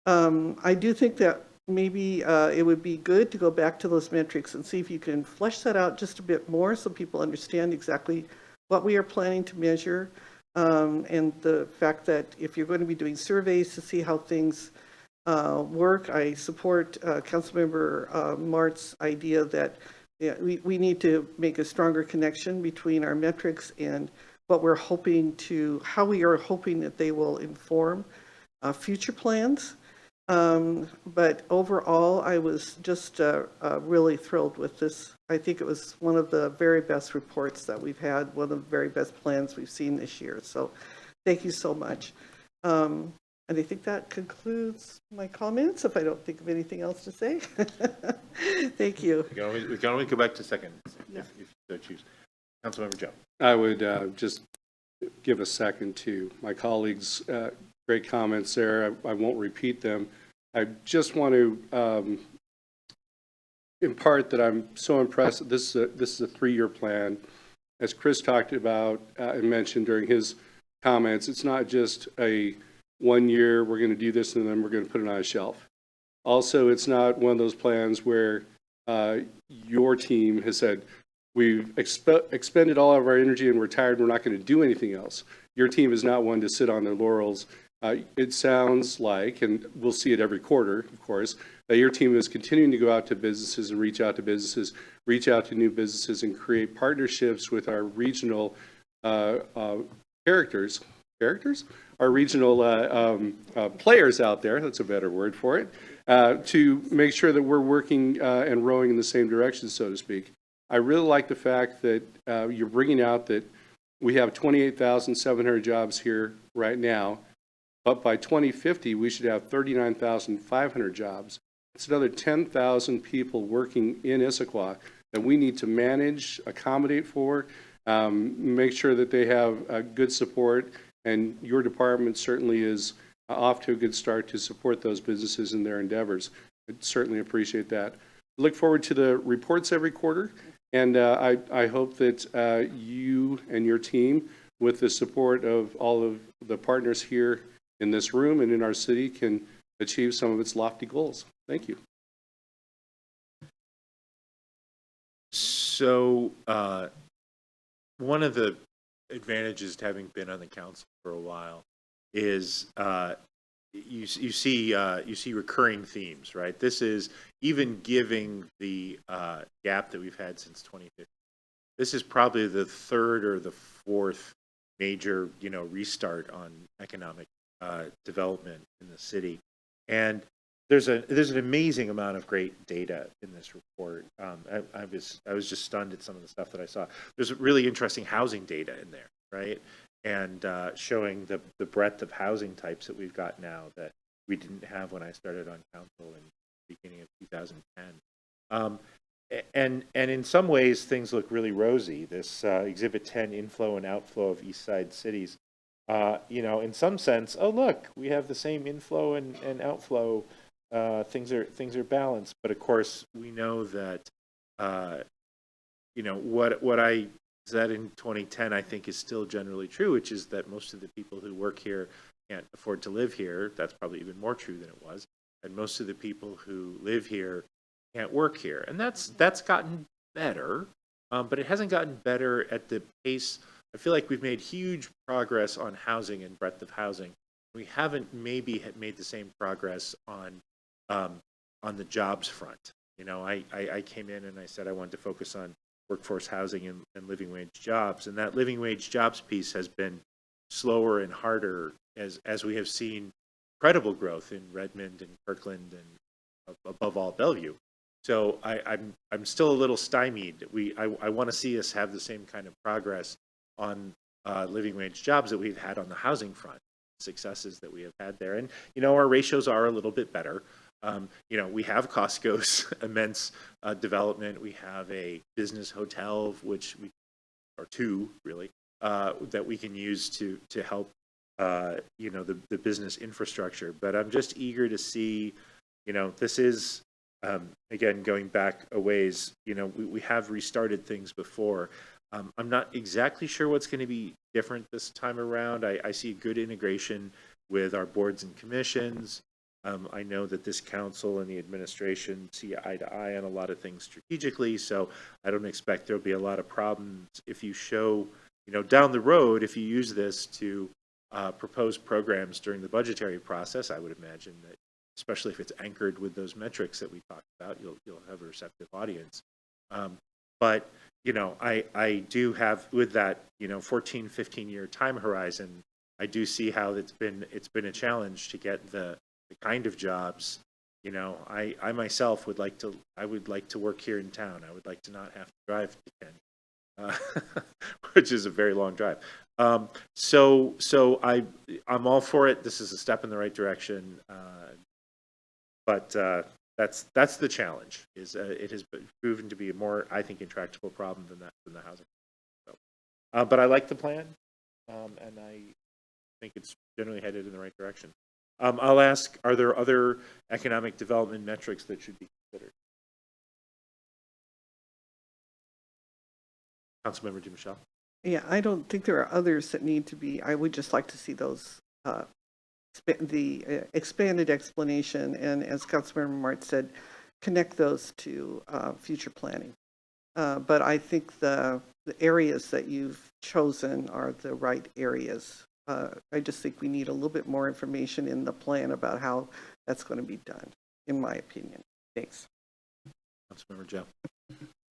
D: I do think that maybe it would be good to go back to those metrics and see if you can flesh that out just a bit more so people understand exactly what we are planning to measure, and the fact that if you're going to be doing surveys to see how things work. I support Councilmember Mart's idea that we need to make a stronger connection between our metrics and what we're hoping to, how we are hoping that they will inform future plans. But overall, I was just really thrilled with this. I think it was one of the very best reports that we've had, one of the very best plans we've seen this year. So thank you so much. And I think that concludes my comments, if I don't think of anything else to say. Thank you.
A: We can always go back to second, if you so choose. Councilmember Joe.
C: I would just give a second to my colleagues' great comments there. I won't repeat them. I just want to impart that I'm so impressed. This is a 3-year plan. As Chris talked about and mentioned during his comments, it's not just a 1 year, we're going to do this and then we're going to put it on a shelf. Also, it's not one of those plans where your team has said, we've expended all of our energy and we're tired, we're not going to do anything else. Your team is not one to sit on their laurels. It sounds like, and we'll see it every quarter, of course, that your team is continuing to go out to businesses and reach out to businesses, reach out to new businesses, and create partnerships with our regional characters? Our regional players out there, that's a better word for it, to make sure that we're working and rowing in the same direction, so to speak. I really like the fact that you're bringing out that we have 28,700 jobs here right now, but by 2050, we should have 39,500 jobs. It's another 10,000 people working in Issaquah that we need to manage, accommodate for, make sure that they have good support, and your department certainly is off to a good start to support those businesses in their endeavors. I certainly appreciate that. I look forward to the reports every quarter, and I hope that you and your team, with the support of all of the partners here in this room and in our city, can achieve some of its lofty goals. Thank you.
A: So one of the advantages to having been on the council for a while is you see recurring themes, right? This is even giving the gap that we've had since 2015. This is probably the third or the fourth major restart on economic development in the city. And there's an amazing amount of great data in this report. I was just stunned at some of the stuff that I saw. There's really interesting housing data in there, right? And showing the breadth of housing types that we've got now that we didn't have when I started on council in the beginning of 2010. And in some ways, things look really rosy. This Exhibit 10, inflow and outflow of East Side cities. In some sense, oh look, we have the same inflow and outflow. Things are balanced, but of course we know that what I said in 2010 I think is still generally true, which is that most of the people who work here can't afford to live here. That's probably even more true than it was. And most of the people who live here can't work here, and that's gotten better, but it hasn't gotten better at the pace. I feel like we've made huge progress on housing and breadth of housing. We haven't maybe made the same progress on the jobs front. I came in and I said I wanted to focus on workforce housing and living wage jobs, and that living wage jobs piece has been slower and harder as we have seen incredible growth in Redmond and Kirkland and above all Bellevue. So I'm still a little stymied. I want to see us have the same kind of progress on living wage jobs that we've had on the housing front, successes that we have had there. And our ratios are a little bit better. We have Costco's immense development. We have a business hotel, or two really, that we can use to help the business infrastructure. But I'm just eager to see, this is again going back a ways. We have restarted things before. I'm not exactly sure what's going to be different this time around. I see good integration with our boards and commissions. I know that this council and the administration see eye to eye on a lot of things strategically, so I don't expect there'll be a lot of problems if you show, down the road, if you use this to propose programs during the budgetary process. I would imagine that, especially if it's anchored with those metrics that we talked about, you'll have a receptive audience. But I do have, with that 14, 15-year time horizon, I do see how it's been a challenge to get the kind of jobs. I myself would like to work here in town. I would like to not have to drive to Kent, which is a very long drive. So I'm all for it. This is a step in the right direction. But that's the challenge. It has proven to be a more, I think, intractable problem than the housing. So, but I like the plan, and I think it's generally headed in the right direction. I'll ask: are there other economic development metrics that should be considered? Councilmember DiMichele.
D: Yeah, I don't think there are others that need to be. I would just like to see those, the expanded explanation, and as Councilmember Mart said, connect those to future planning. But I think the areas that you've chosen are the right areas. I just think we need a little bit more information in the plan about how that's going to be done, in my opinion. Thanks.
A: Councilmember Joe.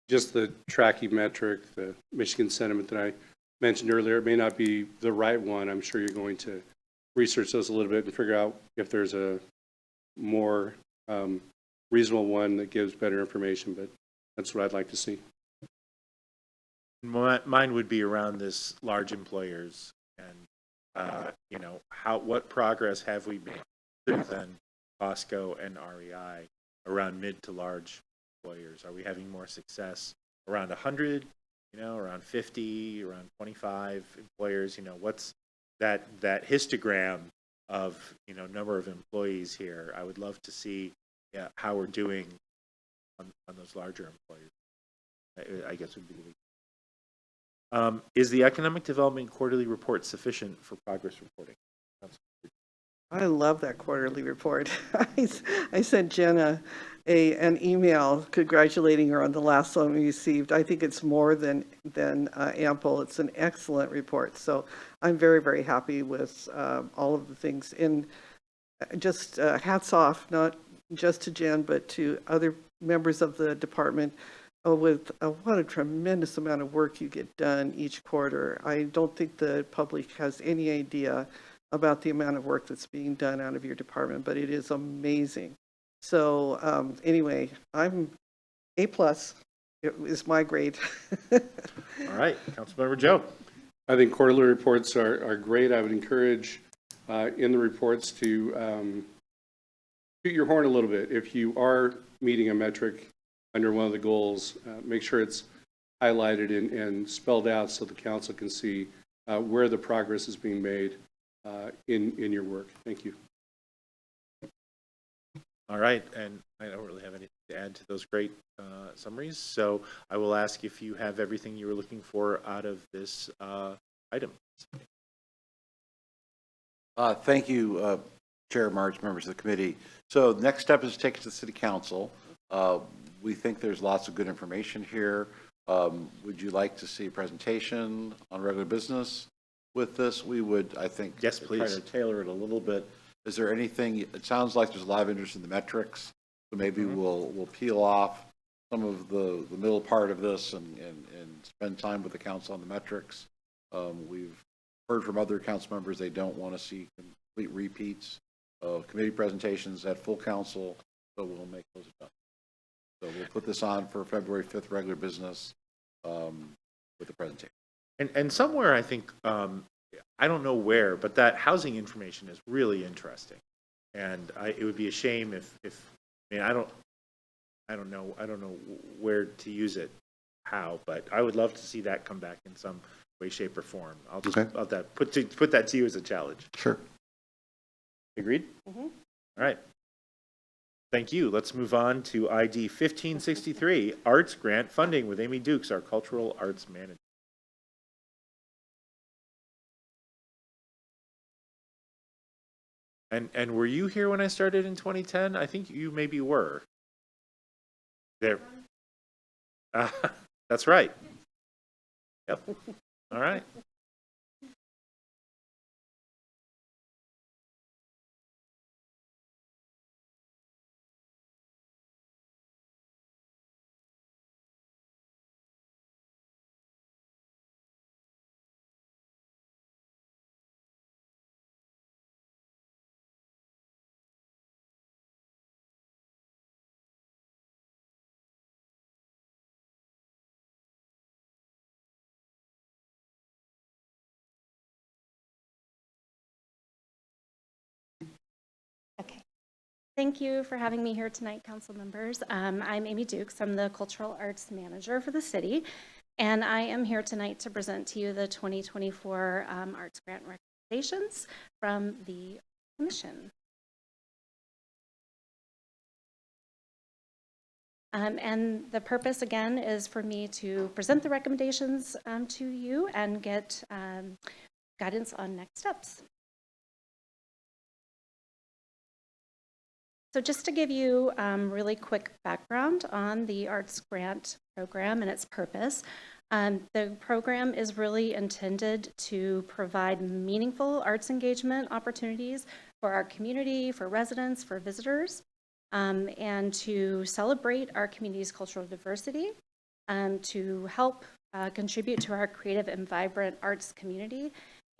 C: Just the tracking metric, the Michigan sentiment that I mentioned earlier, it may not be the right one. I'm sure you're going to research those a little bit and figure out if there's a more reasonable one that gives better information, but that's what I'd like to see.
A: Mine would be around this large employers and what progress have we made other than Costco and REI around mid to large employers? Are we having more success around 100, around 50, around 25 employers? What's that histogram of, number of employees here? I would love to see how we're doing on those larger employers. I guess would be the big. Is the economic development quarterly report sufficient for progress reporting?
D: I love that quarterly report. I sent Jenna an email congratulating her on the last one we received. I think it's more than ample. It's an excellent report. So I'm very, very happy with all of the things. And just hats off, not just to Jen, but to other members of the department with what a tremendous amount of work you get done each quarter. I don't think the public has any idea about the amount of work that's being done out of your department, but it is amazing. So anyway, I'm A+. It is my grade.
A: All right, Councilmember Joe.
C: I think quarterly reports are great. I would encourage in the reports to toot your horn a little bit. If you are meeting a metric under one of the goals, make sure it's highlighted and spelled out so the council can see where the progress is being made in your work. Thank you.
A: All right, and I don't really have anything to add to those great summaries, so I will ask if you have everything you were looking for out of this item.
H: Thank you, Chair March, members of the committee. So the next step is to take it to the City Council. We think there's lots of good information here. Would you like to see a presentation on regular business with this? We would, I think,
A: Yes,
H: try
A: please.
H: to tailor it a little bit. Is there anything, it sounds like there's a lot of interest in the metrics, so maybe we'll peel off some of the middle part of this and spend time with the council on the metrics. We've heard from other council members they don't want to see complete repeats of committee presentations at full council, so we'll make those adjustments. So we'll put this on for February 5th regular business with the presentation.
A: And somewhere I think, I don't know where, but that housing information is really interesting. And it would be a shame if I mean, I don't know where to use it, how, but I would love to see that come back in some way, shape, or form. I'll just
H: Okay.
A: put that to you as a challenge.
H: Sure.
A: Agreed? All right. Thank you. Let's move on to ID 1563, Arts Grant Funding with Amy Dukes, our Cultural Arts Manager. And were you here when I started in 2010? I think you maybe were. There. That's right. Yep. All right.
I: Okay. Thank you for having me here tonight, council members. I'm Amy Dukes. I'm the Cultural Arts Manager for the city, and I am here tonight to present to you the 2024 Arts Grant recommendations from the Commission. And the purpose, again, is for me to present the recommendations to you and get guidance on next steps. So just to give you really quick background on the Arts Grant Program and its purpose, the program is really intended to provide meaningful arts engagement opportunities for our community, for residents, for visitors, and to celebrate our community's cultural diversity, to help contribute to our creative and vibrant arts community.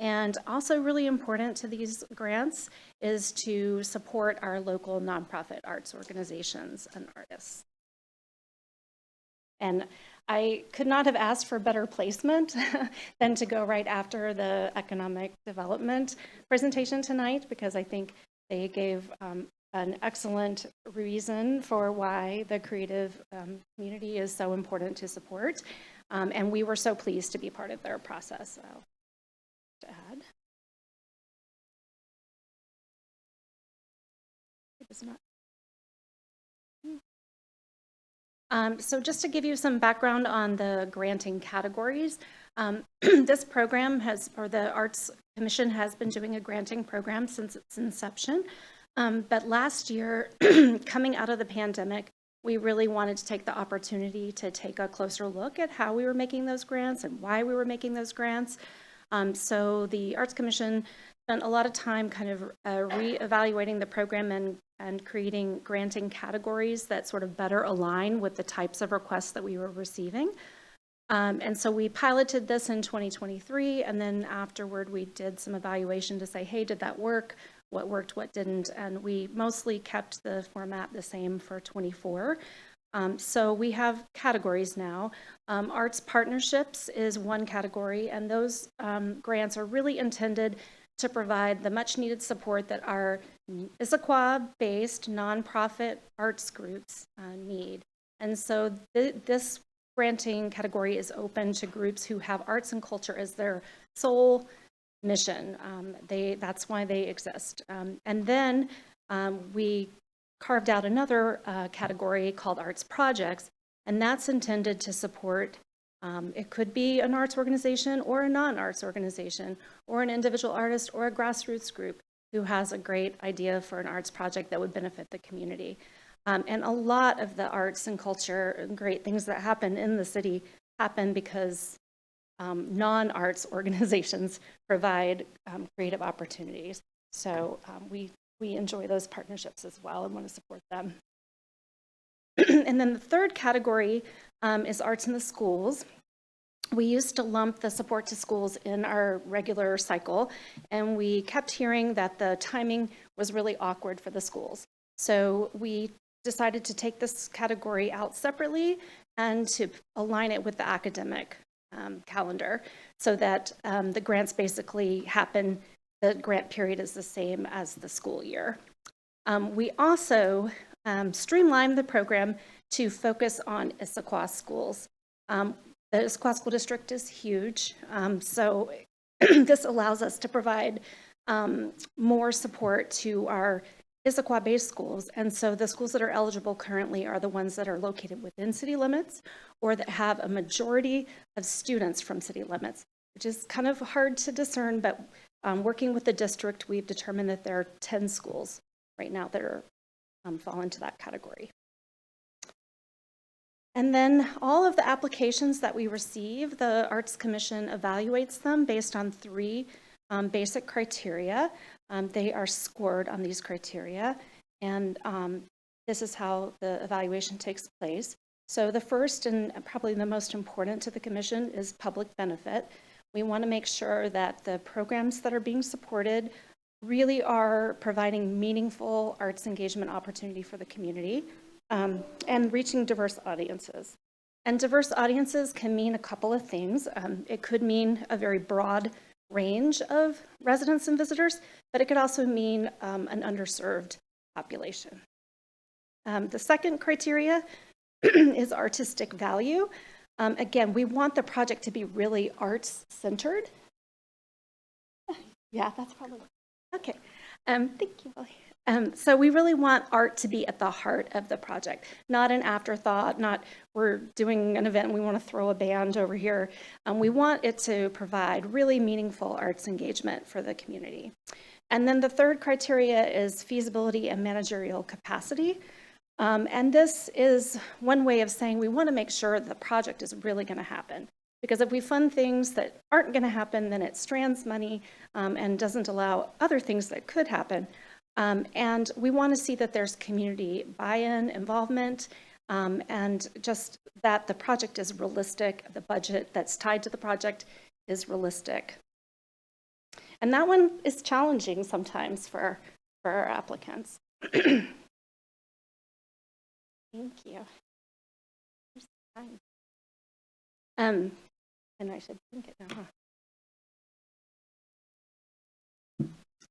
I: And also really important to these grants is to support our local nonprofit arts organizations and artists. And I could not have asked for better placement than to go right after the economic development presentation tonight, because I think they gave an excellent reason for why the creative community is so important to support. And we were so pleased to be part of their process. So, to add. It does not. So just to give you some background on the granting categories, this program or the Arts Commission has been doing a granting program since its inception. But last year, coming out of the pandemic, we really wanted to take the opportunity to take a closer look at how we were making those grants and why we were making those grants. So the Arts Commission spent a lot of time kind of reevaluating the program and creating granting categories that sort of better align with the types of requests that we were receiving. And so we piloted this in 2023, and then afterward, we did some evaluation to say, hey, did that work? What worked, what didn't? And we mostly kept the format the same for 24. So we have categories now. Arts partnerships is one category, and those grants are really intended to provide the much needed support that our Issaquah-based nonprofit arts groups need. And so this granting category is open to groups who have arts and culture as their sole mission. That's why they exist. And then we carved out another category called arts projects, and that's intended to support, it could be an arts organization or a non-arts organization or an individual artist or a grassroots group who has a great idea for an arts project that would benefit the community. And a lot of the arts and culture and great things that happen in the city happen because non-arts organizations provide creative opportunities. So we enjoy those partnerships as well and want to support them. And then the third category is arts in the schools. We used to lump the support to schools in our regular cycle, and we kept hearing that the timing was really awkward for the schools. So we decided to take this category out separately and to align it with the academic calendar so that the grants basically happen, the grant period is the same as the school year. We also streamlined the program to focus on Issaquah schools. The Issaquah School District is huge, so this allows us to provide more support to our Issaquah-based schools, and so the schools that are eligible currently are the ones that are located within city limits or that have a majority of students from city limits, which is kind of hard to discern, but working with the district, we've determined that there are 10 schools right now that are fall into that category. And then all of the applications that we receive, the Arts Commission evaluates them based on 3 basic criteria. They are scored on these criteria, and this is how the evaluation takes place. So the first and probably the most important to the Commission is public benefit. We want to make sure that the programs that are being supported really are providing meaningful arts engagement opportunity for the community and reaching diverse audiences. And diverse audiences can mean a couple of things. It could mean a very broad range of residents and visitors, but it could also mean an underserved population. The second criteria is artistic value. Again, we want the project to be really arts-centered. Yeah, that's probably okay. Thank you, Lily. So we really want art to be at the heart of the project, not an afterthought, not we're doing an event and we want to throw a band over here. We want it to provide really meaningful arts engagement for the community. And then the third criteria is feasibility and managerial capacity. And this is one way of saying we want to make sure the project is really going to happen. Because if we fund things that aren't going to happen, then it strands money and doesn't allow other things that could happen. And we want to see that there's community buy-in, involvement, and just that the project is realistic, the budget that's tied to the project is realistic. And that one is challenging sometimes for our applicants. Thank you. And I should think it now.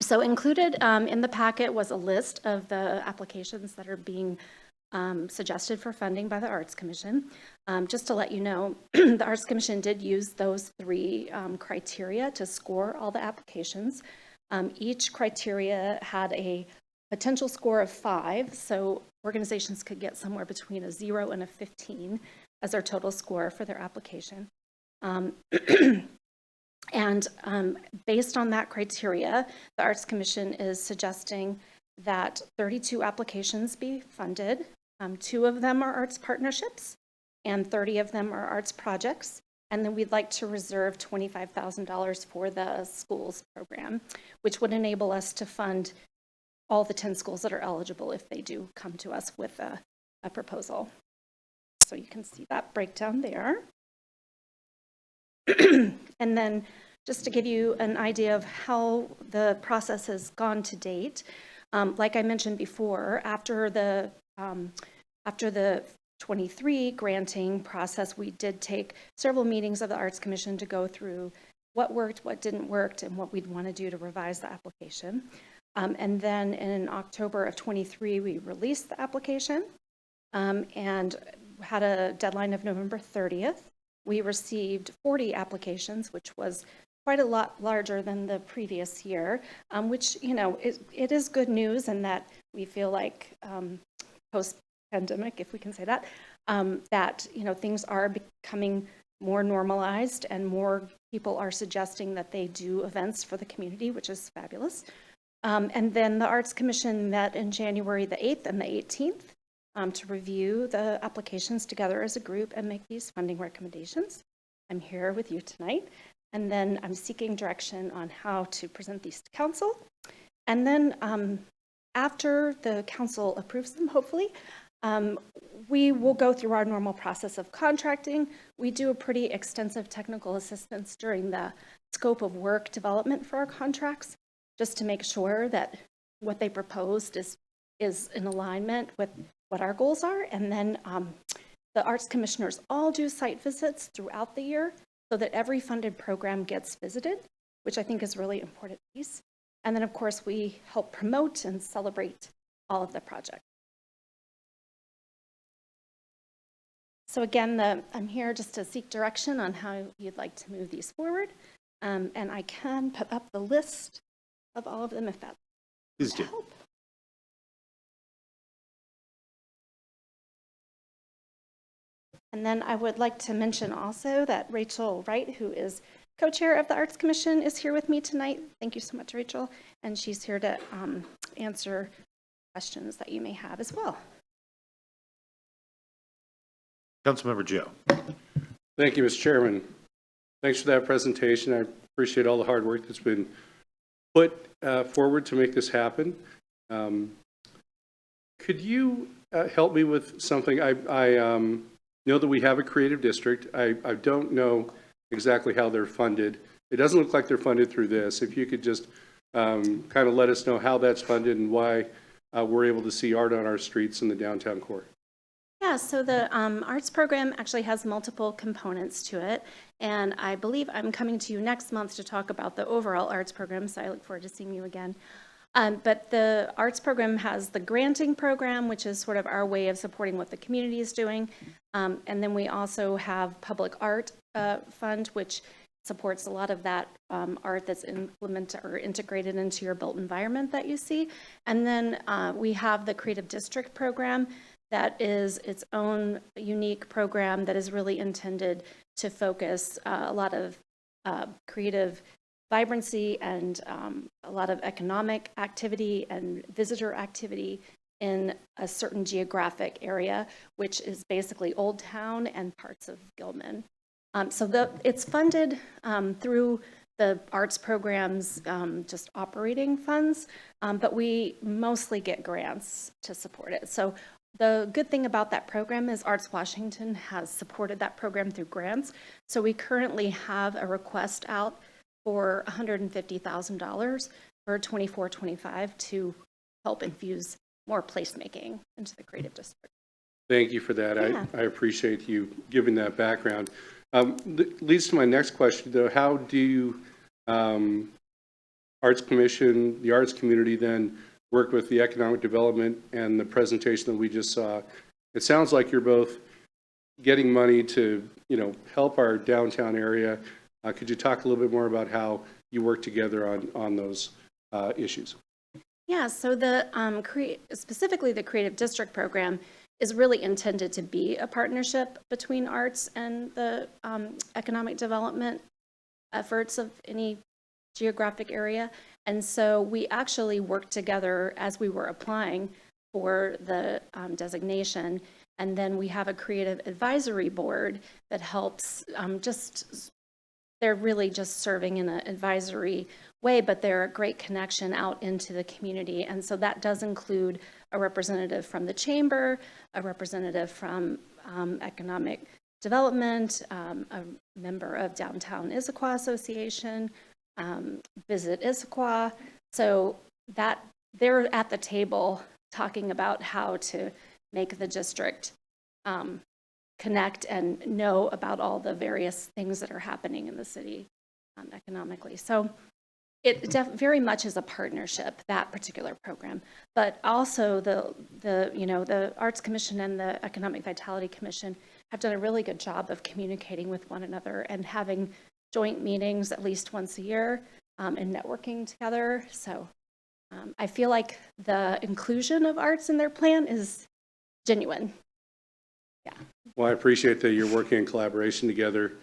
I: So included in the packet was a list of the applications that are being suggested for funding by the Arts Commission. Just to let you know, the Arts Commission did use those 3 criteria to score all the applications. Each criteria had a potential score of 5, so organizations could get somewhere between a 0 and a 15 as their total score for their application. And based on that criteria, the Arts Commission is suggesting that 32 applications be funded. 2 of them are arts partnerships, and 30 of them are arts projects. And then we'd like to reserve $25,000 for the schools program, which would enable us to fund all the 10 schools that are eligible if they do come to us with a proposal. So you can see that breakdown there. And then just to give you an idea of how the process has gone to date, like I mentioned before, after the 23 granting process, we did take several meetings of the Arts Commission to go through what worked, what didn't work, and what we'd want to do to revise the application. And then in October of 23, we released the application and had a deadline of November 30th. We received 40 applications, which was quite a lot larger than the previous year, which, you know, it is good news in that we feel like post-pandemic, if we can say that, that, you know, things are becoming more normalized and more people are suggesting that they do events for the community, which is fabulous. And then the Arts Commission met in January the 8th and the 18th to review the applications together as a group and make these funding recommendations. I'm here with you tonight. And then I'm seeking direction on how to present these to council. And then after the council approves them, hopefully, we will go through our normal process of contracting. We do a pretty extensive technical assistance during the scope of work development for our contracts, just to make sure that what they proposed is in alignment with what our goals are. And then the arts commissioners all do site visits throughout the year so that every funded program gets visited, which I think is a really important piece. And then, of course, we help promote and celebrate all of the projects. So again, I'm here just to seek direction on how you'd like to move these forward. And I can put up the list of all of them if that
A: Please do.
I: help. And then I would like to mention also that Rachel Wright, who is co-chair of the Arts Commission, is here with me tonight. Thank you so much, Rachel. And she's here to answer questions that you may have as well.
A: Councilmember Joe.
C: Thank you, Mr. Chairman. Thanks for that presentation. I appreciate all the hard work that's been put forward to make this happen. Could you help me with something? I know that we have a creative district. I don't know exactly how they're funded. It doesn't look like they're funded through this. If you could just kind of let us know how that's funded and why we're able to see art on our streets in the downtown core.
I: Yeah, so the arts program actually has multiple components to it, and I believe I'm coming to you next month to talk about the overall arts program, so I look forward to seeing you again. But the arts program has the granting program, which is sort of our way of supporting what the community is doing, and then we also have public art fund, which supports a lot of that art that's implemented or integrated into your built environment that you see. And then we have the creative district program, that is its own unique program that is really intended to focus a lot of creative vibrancy and a lot of economic activity and visitor activity in a certain geographic area, which is basically Old Town and parts of Gilman. So it's funded through the arts program's just operating funds, but we mostly get grants to support it. So the good thing about that program is Arts Washington has supported that program through grants. So we currently have a request out for $150,000 for 24-25 to help infuse more placemaking into the creative district.
C: Thank you for that.
I: Yeah.
C: I appreciate you giving that background. Leads to my next question, though. How do Arts Commission, the arts community, then work with the economic development and the presentation that we just saw? It sounds like you're both getting money to, help our downtown area. Could you talk a little bit more about how you work together on those issues?
I: Yeah, so the specifically the Creative District program is really intended to be a partnership between arts and the economic development efforts of any geographic area. And so we actually worked together as we were applying for the designation. And then we have a creative advisory board that helps they're really just serving in an advisory way, but they're a great connection out into the community. And so that does include a representative from the chamber, a representative from economic Development, a member of Downtown Issaquah Association, Visit Issaquah. So that they're at the table talking about how to make the district connect and know about all the various things that are happening in the city economically. So it very much is a partnership, that particular program, but also the Arts Commission and the Economic Vitality Commission have done a really good job of communicating with one another and having joint meetings at least once a year and networking together. So I feel like the inclusion of arts in their plan is genuine. Yeah.
C: Well, I appreciate that you're working in collaboration together.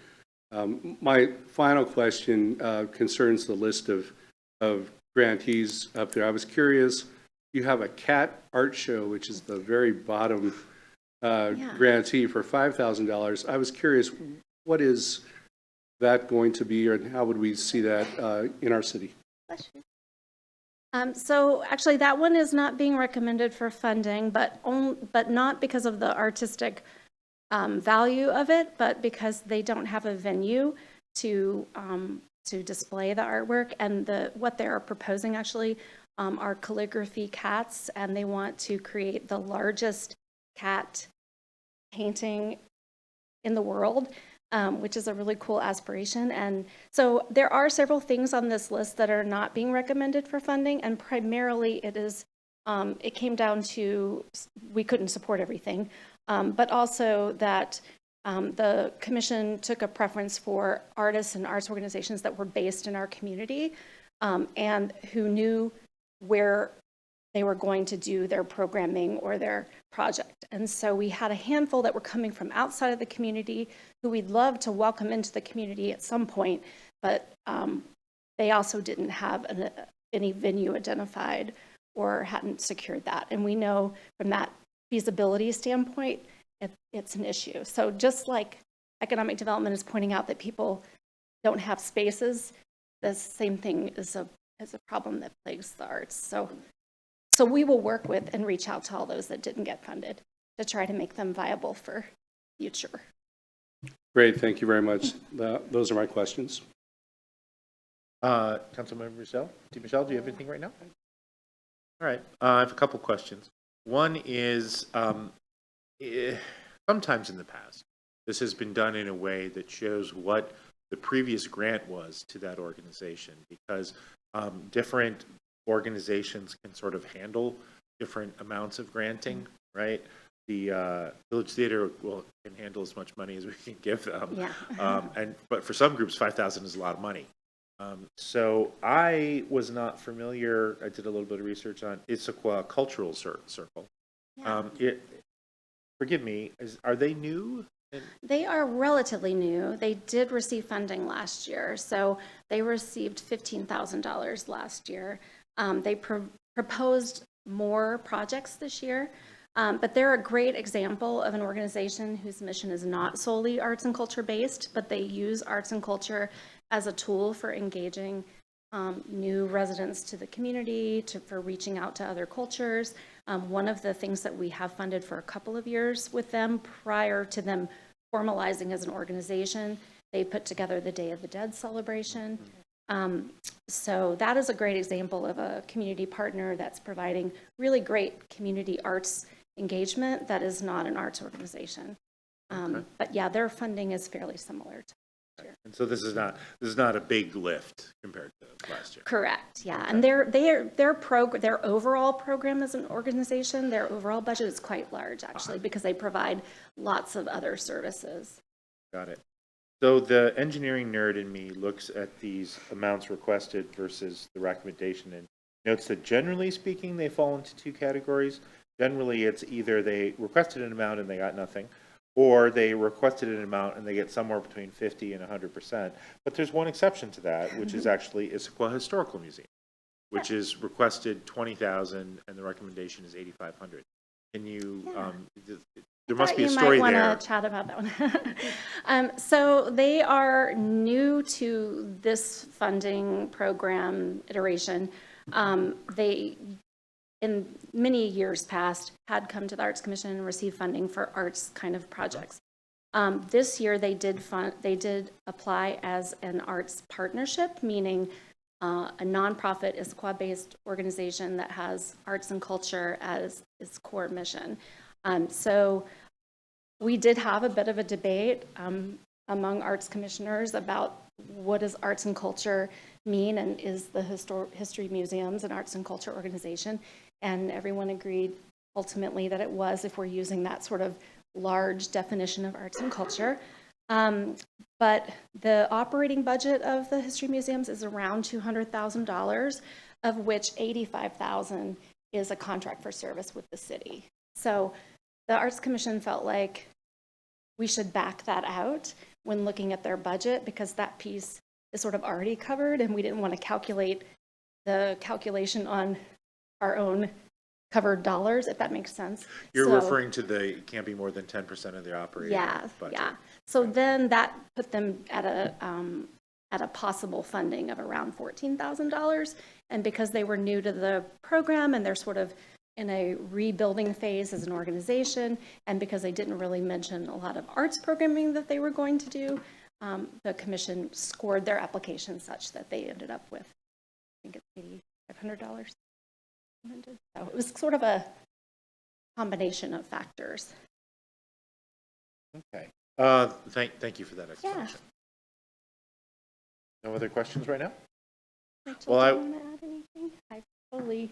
C: My final question concerns the list of grantees up there. I was curious, you have a cat art show, which is the very bottom grantee for $5,000. I was curious, what is that going to be, and how would we see that in our city?
I: So actually, that one is not being recommended for funding, but not because of the artistic value of it, but because they don't have a venue to display the artwork. And what they are proposing actually are calligraphy cats, and they want to create the largest cat painting in the world, which is a really cool aspiration. And so there are several things on this list that are not being recommended for funding, and primarily it came down to we couldn't support everything, but also that the commission took a preference for artists and arts organizations that were based in our community and who knew where they were going to do their programming or their project. And so we had a handful that were coming from outside of the community who we'd love to welcome into the community at some point, but they also didn't have any venue identified or hadn't secured that. And we know from that feasibility standpoint, it's an issue. So just like economic development is pointing out that people don't have spaces, the same thing is a problem that plagues the arts. So we will work with and reach out to all those that didn't get funded to try to make them viable for future.
C: Great, thank you very much. Those are my questions.
A: Councilmember Michelle, do you have anything right now? All right, I have a couple questions. One is, sometimes in the past, this has been done in a way that shows what the previous grant was to that organization, because different organizations can sort of handle different amounts of granting, right? The Village Theater can handle as much money as we can give them. Yeah. But for some groups, $5,000 is a lot of money. So I was not familiar. I did a little bit of research on Issaquah Cultural Circle. Yeah. Forgive me, are they new?
I: They are relatively new. They did receive funding last year. So they received $15,000 last year. They proposed more projects this year, but they're a great example of an organization whose mission is not solely arts and culture based, but they use arts and culture as a tool for engaging new residents to the community, for reaching out to other cultures. One of the things that we have funded for a couple of years with them prior to them formalizing as an organization, they put together the Day of the Dead celebration. So that is a great example of a community partner that's providing really great community arts engagement that is not an arts organization. But yeah, their funding is fairly similar to last year.
A: And so this is not a big lift compared to last year.
I: Correct. Yeah, okay. And their overall program as an organization, their overall budget is quite large actually, because they provide lots of other services.
A: Got it. So the engineering nerd in me looks at these amounts requested versus the recommendation and notes that generally speaking, they fall into two categories. Generally, it's either they requested an amount and they got nothing, or they requested an amount and they get somewhere between 50 and 100%. But there's one exception to that, which is actually Issaquah Historical Museum, which is requested $20,000 and the recommendation is $8,500. Can you, there must be a story there.
I: You might want to chat about that one. So they are new to this funding program iteration. They, in many years past, had come to the Arts Commission and received funding for arts kind of projects. This year, they did apply as an arts partnership, meaning a nonprofit Issaquah-based organization that has arts and culture as its core mission. So we did have a bit of a debate among arts commissioners about what does arts and culture mean, and is the history museums an arts and culture organization? And everyone agreed ultimately that it was, if we're using that sort of large definition of arts and culture. But the operating budget of the history museums is around $200,000, of which $85,000 is a contract for service with the city. So the Arts Commission felt like we should back that out when looking at their budget, because that piece is sort of already covered, and we didn't want to calculate the calculation on our own covered dollars, if that makes sense.
A: You're
I: So-
A: referring to the, it can't be more than 10% of the operating
I: Yeah,
A: budget.
I: yeah. So then that put them at a possible funding of around $14,000. And because they were new to the program and they're sort of in a rebuilding phase as an organization, and because they didn't really mention a lot of arts programming that they were going to do, the commission scored their application such that they ended up with, I think it's $8,500. So it was sort of a combination of factors.
A: Okay. Thank you for that explanation. No other questions right now?
I: Rachel,
A: Well,
I: do you want to add anything? I totally.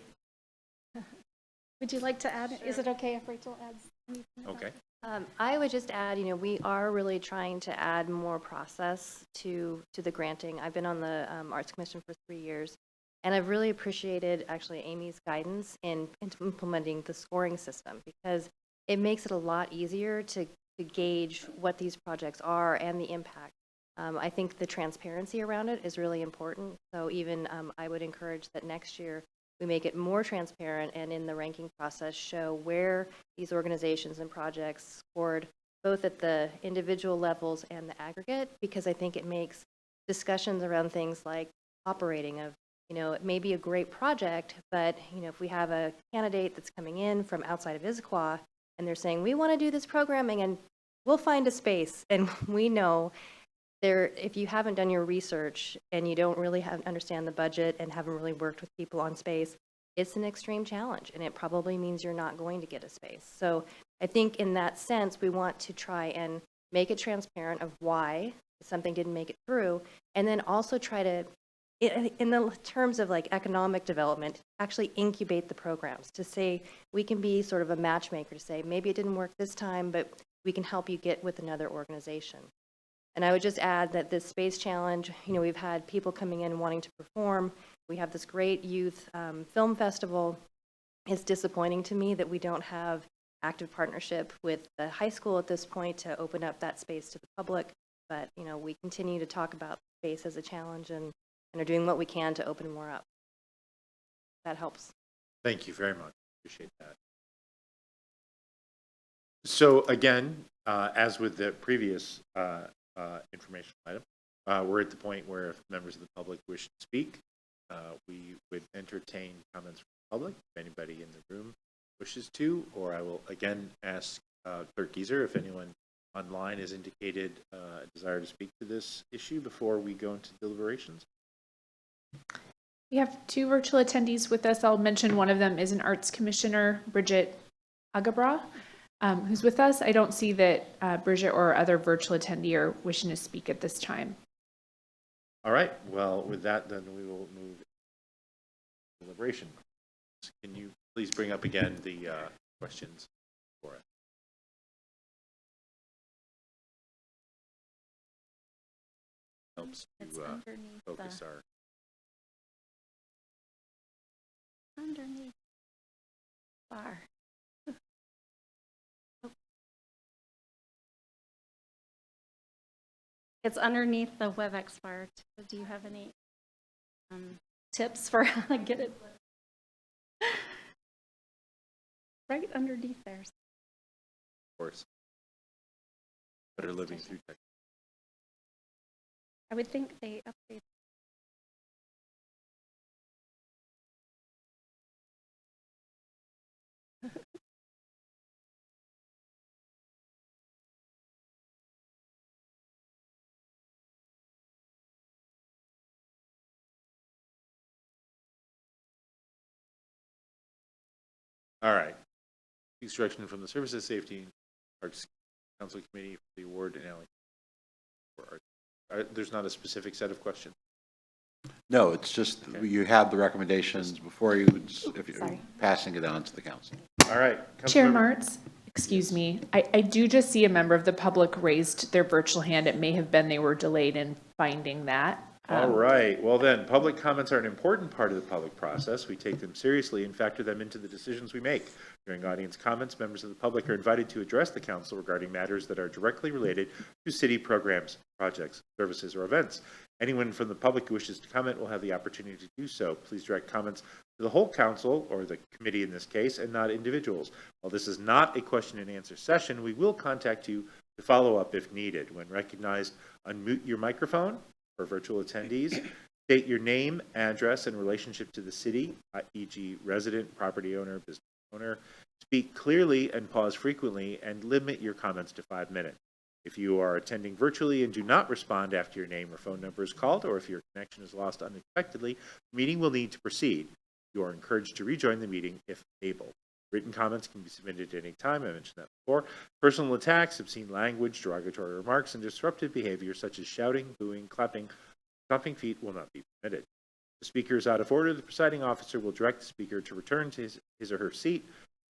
I: Would you like to add? Is it okay if Rachel adds anything? about
A: Okay.
I: this?
J: I would just add, we are really trying to add more process to the granting. I've been on the Arts Commission for 3 years, and I've really appreciated actually Amy's guidance in implementing the scoring system, because it makes it a lot easier to gauge what these projects are and the impact. I think the transparency around it is really important. So even I would encourage that next year we make it more transparent, and in the ranking process show where these organizations and projects scored, both at the individual levels and the aggregate, because I think it makes discussions around things like operating of, it may be a great project, but if we have a candidate that's coming in from outside of Issaquah and they're saying, we want to do this programming and we'll find a space, and we know if you haven't done your research and you don't really understand the budget and haven't really worked with people on space, it's an extreme challenge, and it probably means you're not going to get a space. So I think in that sense, we want to try and make it transparent of why something didn't make it through, and then also try to, in the terms of like economic development, actually incubate the programs to say we can be sort of a matchmaker to say maybe it didn't work this time, but we can help you get with another organization. And I would just add that this space challenge, we've had people coming in wanting to perform. We have this great youth film festival. It's disappointing to me that we don't have active partnership with the high school at this point to open up that space to the public. But, we continue to talk about space as a challenge and are doing what we can to open more up. That helps.
A: Thank you very much. Appreciate that. So again, as with the previous information item, we're at the point where if members of the public wish to speak, we would entertain comments from the public, if anybody in the room wishes to, or I will again ask Clerk Geezer if anyone online has indicated a desire to speak to this issue before we go into deliberations.
B: We have 2 virtual attendees with us. I'll mention one of them is an arts commissioner, Bridget Agabra, who's with us. I don't see that Bridget or other virtual attendee are wishing to speak at this time.
A: All right. Well, with that, then we will move to deliberation. Can you please bring up again the questions for us? Helps
I: It's
A: to
I: underneath
A: focus our.
I: underneath bar. It's underneath the WebEx bar. Do you have any tips for how to get it? Right underneath there.
A: Of course. Better living through tech.
I: I would think they update.
A: All right. Seeks direction from the Services, Safety, and Arts Council Committee for the award and allocation for art. There's not a specific set of questions.
H: No, it's just, you have the recommendations before you, if you're
E: Sorry.
H: passing it on to the council.
A: All right.
B: Chair
A: Councilmember-
B: Martz, excuse me, I do just see a member of the public raised their virtual hand. It may have been they were delayed in finding that.
A: All right. Well then, public comments are an important part of the public process. We take them seriously and factor them into the decisions we make. During audience comments, members of the public are invited to address the council regarding matters that are directly related to city programs, projects, services, or events. Anyone from the public who wishes to comment will have the opportunity to do so. Please direct comments to the whole council, or the committee in this case, and not individuals. While this is not a question and answer session, we will contact you to follow up if needed. When recognized, unmute your microphone. For virtual attendees, state your name, address, and relationship to the city, e.g. resident, property owner, business owner. Speak clearly and pause frequently, and limit your comments to 5 minutes. If you are attending virtually and do not respond after your name or phone number is called, or if your connection is lost unexpectedly, the meeting will need to proceed. You are encouraged to rejoin the meeting if able. Written comments can be submitted at any time. I mentioned that before. Personal attacks, obscene language, derogatory remarks, and disruptive behavior such as shouting, booing, clapping, stomping feet will not be permitted. If the speaker is out of order, the presiding officer will direct the speaker to return to his or her seat,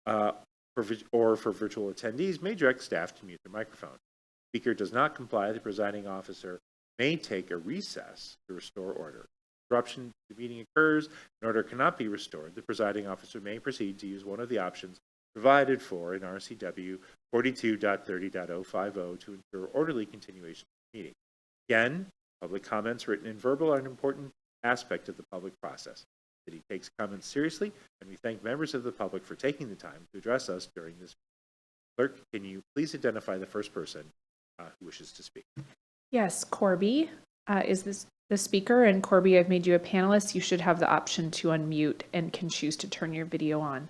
A: or for virtual attendees, may direct staff to mute their microphone. If the speaker does not comply, the presiding officer may take a recess to restore order. Interruption to the meeting occurs and order cannot be restored, the presiding officer may proceed to use one of the options provided for in RCW 42.30.050 to ensure orderly continuation of the meeting. Again, public comments, written and verbal, are an important aspect of the public process. The city takes comments seriously, and we thank members of the public for taking the time to address us during this meeting. Clerk, can you please identify the first person who wishes to speak?
B: Yes, Corby is this the speaker, and Corby, I've made you a panelist. You should have the option to unmute and can choose to turn your video on.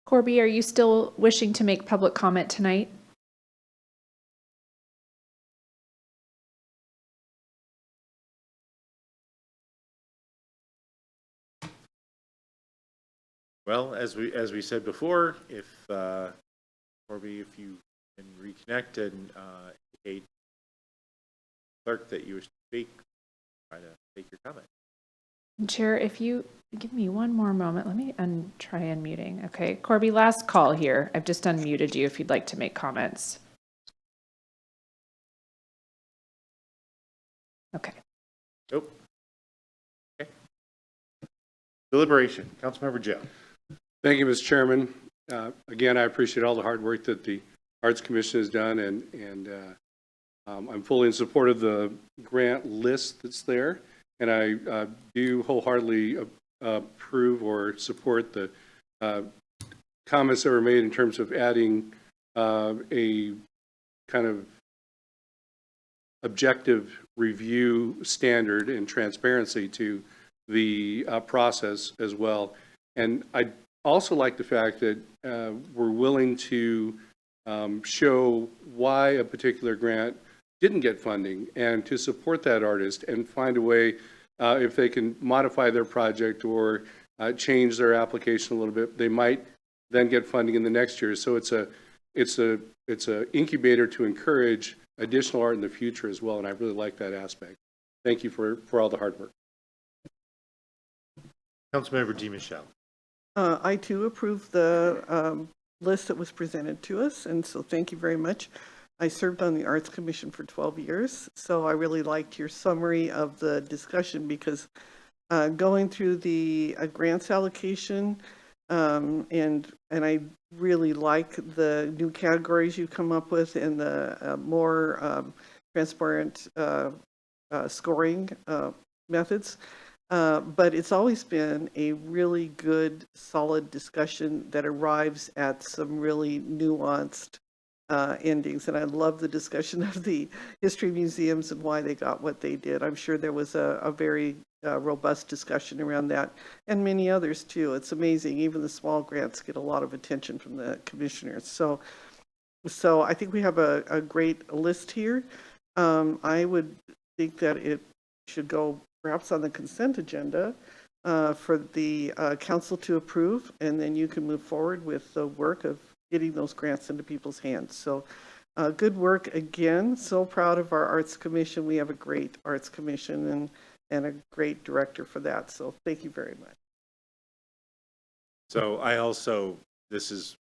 B: Corby, are you still wishing to make public comment tonight?
A: Well, as we said before, if Corby, if you can reconnect and indicate clerk that you wish to speak, try to take your comment.
B: Chair, if you give me one more moment, let me try unmuting. Okay, Corby, last call here. I've just unmuted you if you'd like to make comments. Okay.
A: Nope. Okay. Deliberation. Councilmember Joe.
C: Thank you, Mr. Chairman. Again, I appreciate all the hard work that the Arts Commission has done, and I'm fully in support of the grant list that's there, and I do wholeheartedly approve or support the comments that were made in terms of adding a kind of objective review standard and transparency to the process as well. And I also like the fact that we're willing to show why a particular grant didn't get funding and to support that artist and find a way, if they can modify their project or change their application a little bit, they might then get funding in the next year. So it's a incubator to encourage additional art in the future as well, and I really like that aspect. Thank you for all the hard work.
A: Councilmember DiMichele.
D: I too approve the list that was presented to us, and so thank you very much. I served on the Arts Commission for 12 years, so I really liked your summary of the discussion because going through the grants allocation, and I really like the new categories you come up with and the more transparent scoring methods. But it's always been a really good, solid discussion that arrives at some really nuanced endings. And I love the discussion of the history museums and why they got what they did. I'm sure there was a very robust discussion around that, and many others too. It's amazing. Even the small grants get a lot of attention from the commissioners. So I think we have a great list here. I would think that it should go perhaps on the consent agenda for the council to approve, and then you can move forward with the work of getting those grants into people's hands. So good work again. So proud of our Arts Commission. We have a great Arts Commission and a great director for that. So thank you very much.
A: So this is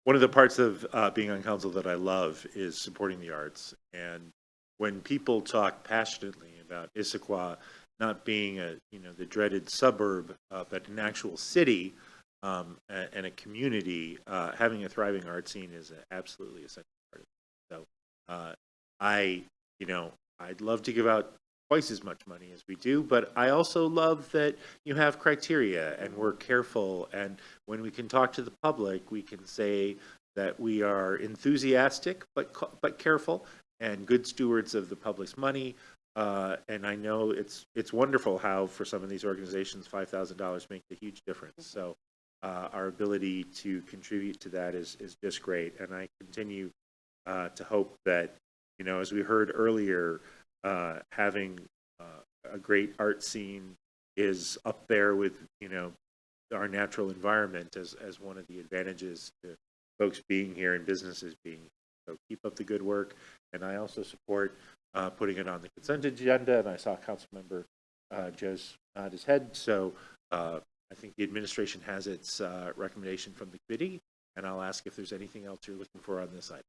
A: one of the parts of being on council that I love is supporting the arts. And when people talk passionately about Issaquah not being the dreaded suburb, but an actual city and a community, having a thriving art scene is absolutely essential part of it. So I'd love to give out twice as much money as we do, but I also love that you have criteria and we're careful, and when we can talk to the public, we can say that we are enthusiastic but careful and good stewards of the public's money. And I know it's wonderful how for some of these organizations $5,000 makes a huge difference. So our ability to contribute to that is just great, and I continue to hope that as we heard earlier, having a great art scene is up there with our natural environment as one of the advantages to folks being here and businesses being here. So keep up the good work, and I also support putting it on the consent agenda. And I saw Councilmember Joe's nod his head, so I think the administration has its recommendation from the committee, and I'll ask if there's anything else you're looking for on this item.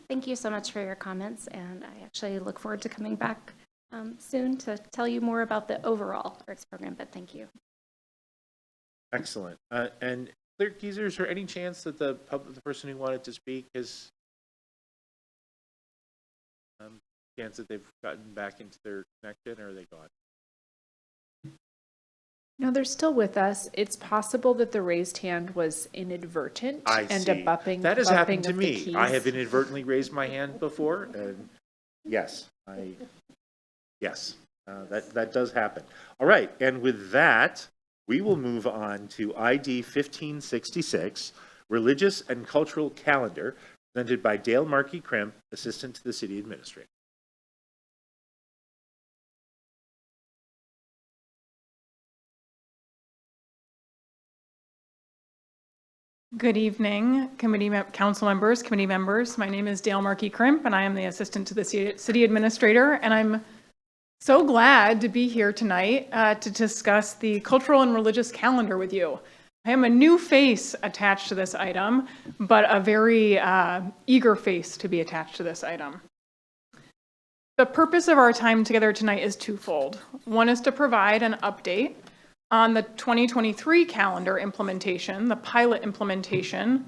I: Thank you so much for your comments, and I actually look forward to coming back soon to tell you more about the overall arts program, but thank you.
A: Excellent. And Clerk Geezer, is there any chance that the person who wanted to speak has chance that they've gotten back into their connection, or are they gone?
B: No, they're still with us. It's possible that the raised hand was inadvertent
A: I
B: and
A: see.
B: a bumping.
A: That has happened to
B: of the
A: me.
B: keys.
A: I have inadvertently raised my hand before, and yes, that does happen. All right, and with that, we will move on to ID 1566, Religious and Cultural Calendar, presented by Dale Markey Krimp, Assistant to the City Administrator.
K: Good evening, council members, committee members. My name is Dale Markey Krimp, and I am the assistant to the city administrator. And I'm so glad to be here tonight to discuss the cultural and religious calendar with you. I am a new face attached to this item, but a very eager face to be attached to this item. The purpose of our time together tonight is twofold. One is to provide an update on the 2023 calendar implementation, the pilot implementation,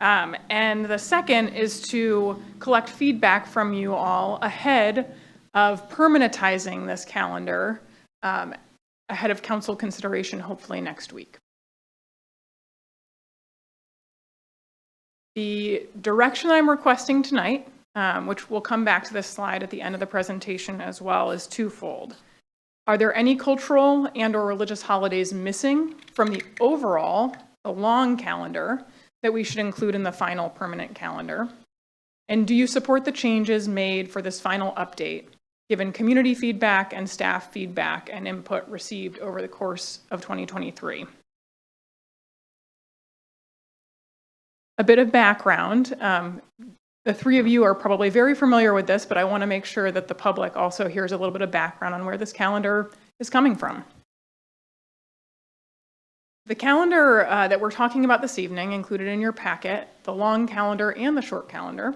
K: and the second is to collect feedback from you all ahead of permanentizing this calendar ahead of council consideration, hopefully next week. The direction I'm requesting tonight, which we'll come back to this slide at the end of the presentation as well, is twofold. Are there any cultural and or religious holidays missing from the overall, the long calendar that we should include in the final permanent calendar? And do you support the changes made for this final update, given community feedback and staff feedback and input received over the course of 2023? A bit of background. The three of you are probably very familiar with this, but I want to make sure that the public also hears a little bit of background on where this calendar is coming from. The calendar that we're talking about this evening, included in your packet, the long calendar and the short calendar,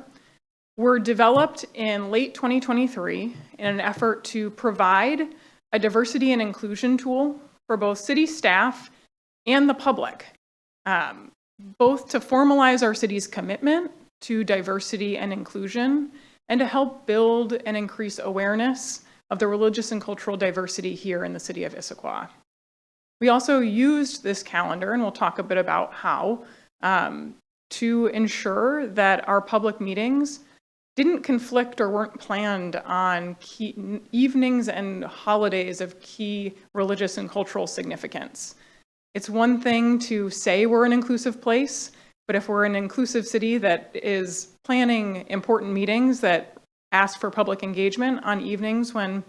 K: were developed in late 2023 in an effort to provide a diversity and inclusion tool for both city staff and the public, both to formalize our city's commitment to diversity and inclusion, and to help build and increase awareness of the religious and cultural diversity here in the city of Issaquah. We also used this calendar, and we'll talk a bit about how, to ensure that our public meetings didn't conflict or weren't planned on key evenings and holidays of key religious and cultural significance. It's one thing to say we're an inclusive place, but if we're an inclusive city that is planning important meetings that ask for public engagement on evenings when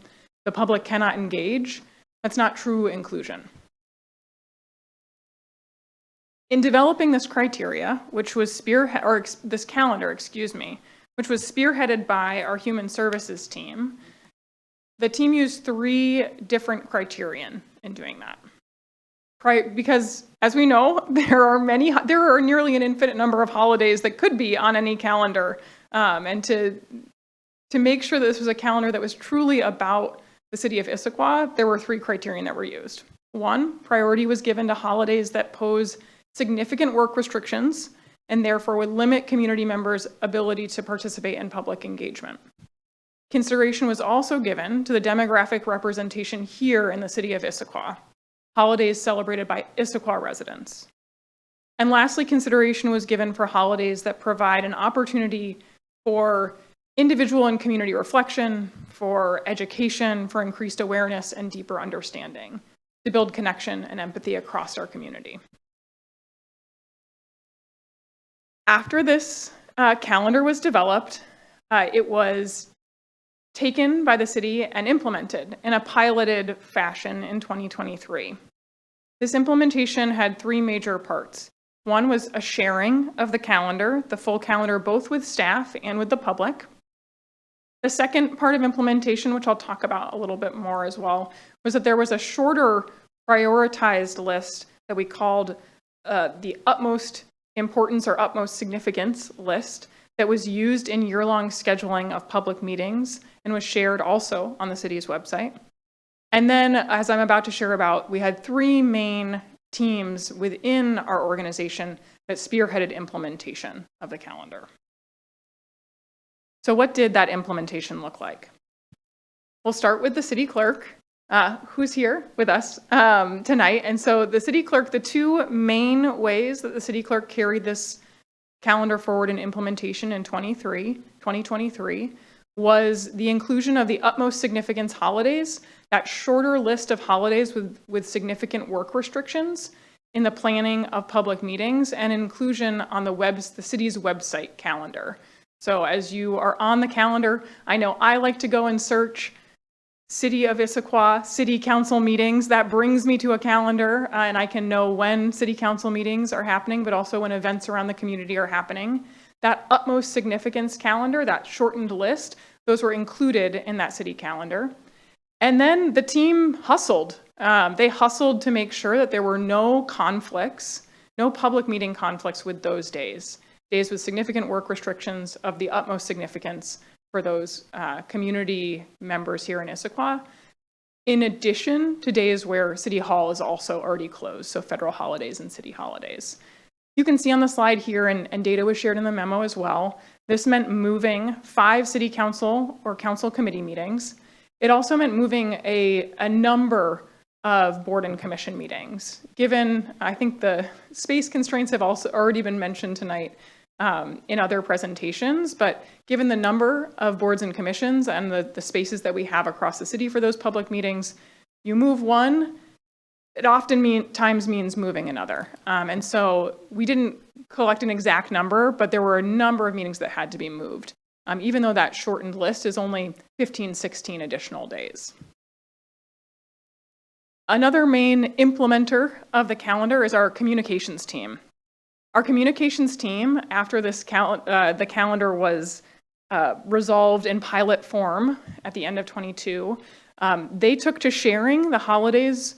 K: the public cannot engage, that's not true inclusion. In developing this criteria, which was this calendar, which was spearheaded by our human services team, the team used 3 different criterion in doing that. Because, as we know, there are nearly an infinite number of holidays that could be on any calendar, and to make sure that this was a calendar that was truly about the city of Issaquah, there were 3 criterion that were used. 1, priority was given to holidays that pose significant work restrictions and therefore would limit community members' ability to participate in public engagement. Consideration was also given to the demographic representation here in the city of Issaquah, holidays celebrated by Issaquah residents. And lastly, consideration was given for holidays that provide an opportunity for individual and community reflection, for education, for increased awareness and deeper understanding, to build connection and empathy across our community. After this calendar was developed, it was taken by the city and implemented in a piloted fashion in 2023. This implementation had 3 major parts. One was a sharing of the calendar, the full calendar, both with staff and with the public. The second part of implementation, which I'll talk about a little bit more as well, was that there was a shorter prioritized list that we called the utmost importance or utmost significance list that was used in year-long scheduling of public meetings and was shared also on the city's website. And then, as I'm about to share about, we had 3 main teams within our organization that spearheaded implementation of the calendar. So what did that implementation look like? We'll start with the city clerk, who's here with us tonight. And so the city clerk, the 2 main ways that the city clerk carried this calendar forward in implementation in 2023 was the inclusion of the utmost significance holidays, that shorter list of holidays with significant work restrictions in the planning of public meetings, and inclusion on the city's website calendar. So as you are on the calendar, I know I like to go and search City of Issaquah City Council meetings. That brings me to a calendar, and I can know when City Council meetings are happening, but also when events around the community are happening. That utmost significance calendar, that shortened list, those were included in that city calendar. And then the team hustled. They hustled to make sure that there were no conflicts, no public meeting conflicts with those days with significant work restrictions of the utmost significance for those community members here in Issaquah, in addition to days where City Hall is also already closed, so federal holidays and city holidays. You can see on the slide here, and data was shared in the memo as well, this meant moving 5 city council or council committee meetings. It also meant moving a number of board and commission meetings. Given, I think the space constraints have also already been mentioned tonight in other presentations, but given the number of boards and commissions and the spaces that we have across the city for those public meetings, you move one, it often times means moving another. And so we didn't collect an exact number, but there were a number of meetings that had to be moved, even though that shortened list is only 15, 16 additional days. Another main implementer of the calendar is our communications team. Our communications team, after this the calendar was resolved in pilot form at the end of 22, they took to sharing the holidays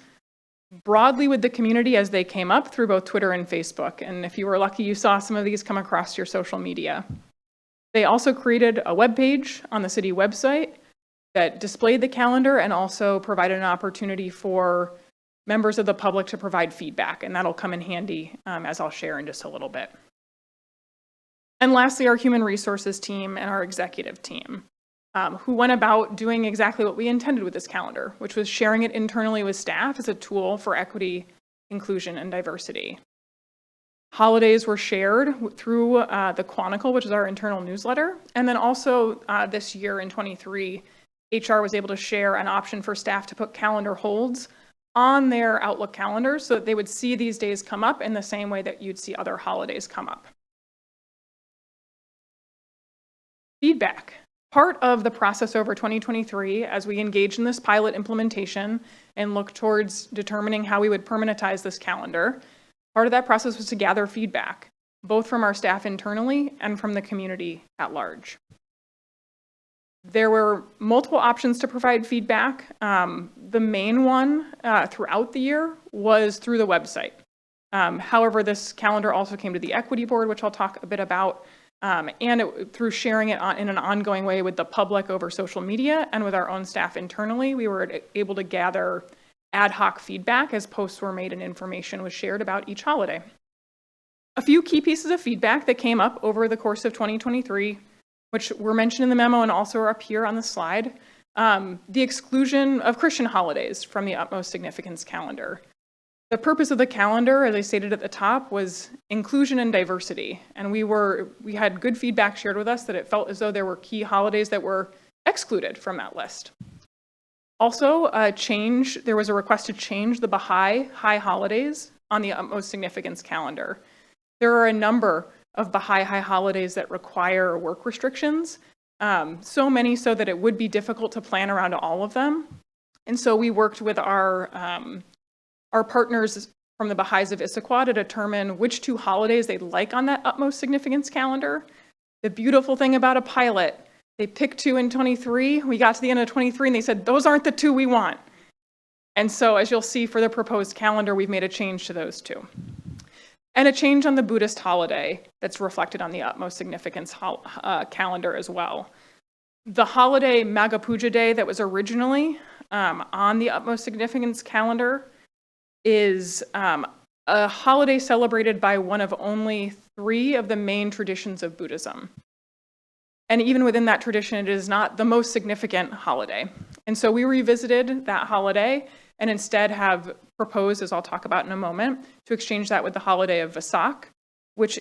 K: broadly with the community as they came up through both Twitter and Facebook. And if you were lucky, you saw some of these come across your social media. They also created a web page on the city website that displayed the calendar and also provided an opportunity for members of the public to provide feedback, and that'll come in handy as I'll share in just a little bit. And lastly, our human resources team and our executive team, who went about doing exactly what we intended with this calendar, which was sharing it internally with staff as a tool for equity, inclusion, and diversity. holidays were shared through the Chronicle, which is our internal newsletter. And then also this year in 23, HR was able to share an option for staff to put calendar holds on their Outlook calendars so that they would see these days come up in the same way that you'd see other holidays come up. Feedback. Part of the process over 2023, as we engaged in this pilot implementation and looked towards determining how we would permanentize this calendar, part of that process was to gather feedback, both from our staff internally and from the community at large. There were multiple options to provide feedback. The main one throughout the year was through the website. However, this calendar also came to the Equity Board, which I'll talk a bit about, and through sharing it in an ongoing way with the public over social media and with our own staff internally, we were able to gather ad hoc feedback as posts were made and information was shared about each holiday. A few key pieces of feedback that came up over the course of 2023, which were mentioned in the memo and also are up here on the slide. The exclusion of Christian holidays from the utmost significance calendar. The purpose of the calendar, as I stated at the top, was inclusion and diversity. And we had good feedback shared with us that it felt as though there were key holidays that were excluded from that list. Also, there was a request to change the Baha'i high holidays on the utmost significance calendar. There are a number of Baha'i high holidays that require work restrictions, so many so that it would be difficult to plan around all of them. And so we worked with our partners from the Baha'is of Issaquah to determine which 2 holidays they'd like on that utmost significance calendar. The beautiful thing about a pilot, they picked 2 in 23, we got to the end of 23 and they said, those aren't the 2 we want. And so as you'll see for the proposed calendar, we've made a change to those 2. And a change on the Buddhist holiday that's reflected on the utmost significance calendar as well. The holiday Maga Puja Day that was originally on the utmost significance calendar is a holiday celebrated by one of only 3 of the main traditions of Buddhism. And even within that tradition, it is not the most significant holiday. And so we revisited that holiday and instead have proposed, as I'll talk about in a moment, to exchange that with the holiday of Vesak, which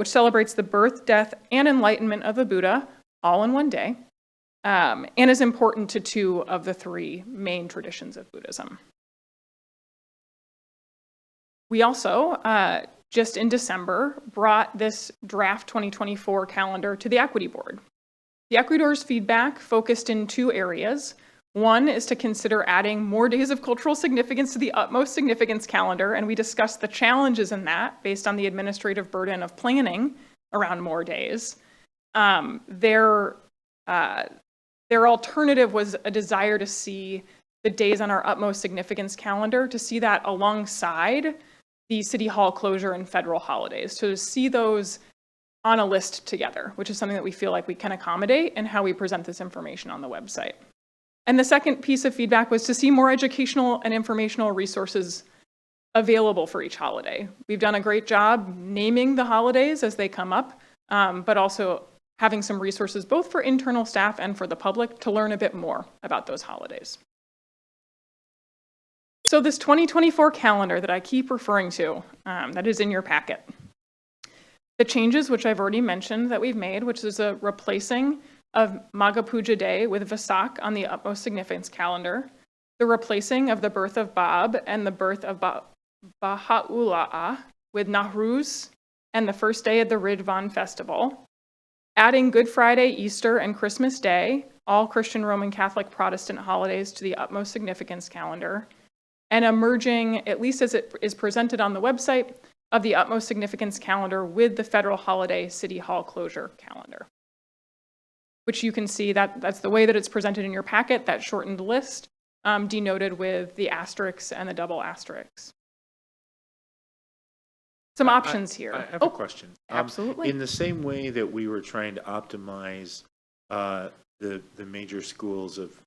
K: celebrates the birth, death, and enlightenment of the Buddha all in one day, and is important to 2 of the 3 main traditions of Buddhism. We also, just in December, brought this draft 2024 calendar to the Equity Board. The Equity Board's feedback focused in 2 areas. One is to consider adding more days of cultural significance to the utmost significance calendar, and we discussed the challenges in that based on the administrative burden of planning around more days. Their alternative was a desire to see the days on our utmost significance calendar, to see that alongside the City Hall closure and federal holidays, to see those on a list together, which is something that we feel like we can accommodate in how we present this information on the website. And the second piece of feedback was to see more educational and informational resources available for each holiday. We've done a great job naming the holidays as they come up, but also having some resources both for internal staff and for the public to learn a bit more about those holidays. So this 2024 calendar that I keep referring to, that is in your packet. The changes, which I've already mentioned that we've made, which is a replacing of Maga Puja Day with Vesak on the utmost significance calendar, the replacing of the birth of Bab and the birth of Baha'u'llah with Nahruz and the first day of the Ridvan festival, adding Good Friday, Easter, and Christmas Day, all Christian, Roman Catholic, Protestant holidays, to the utmost significance calendar, and emerging, at least as it is presented on the website, of the utmost significance calendar with the federal holiday City Hall closure calendar, which you can see that's the way that it's presented in your packet, that shortened list, denoted with the asterisks and the double asterisks. Some options here.
A: I have a question.
K: Absolutely.
A: In the same way that we were trying to optimize the major schools of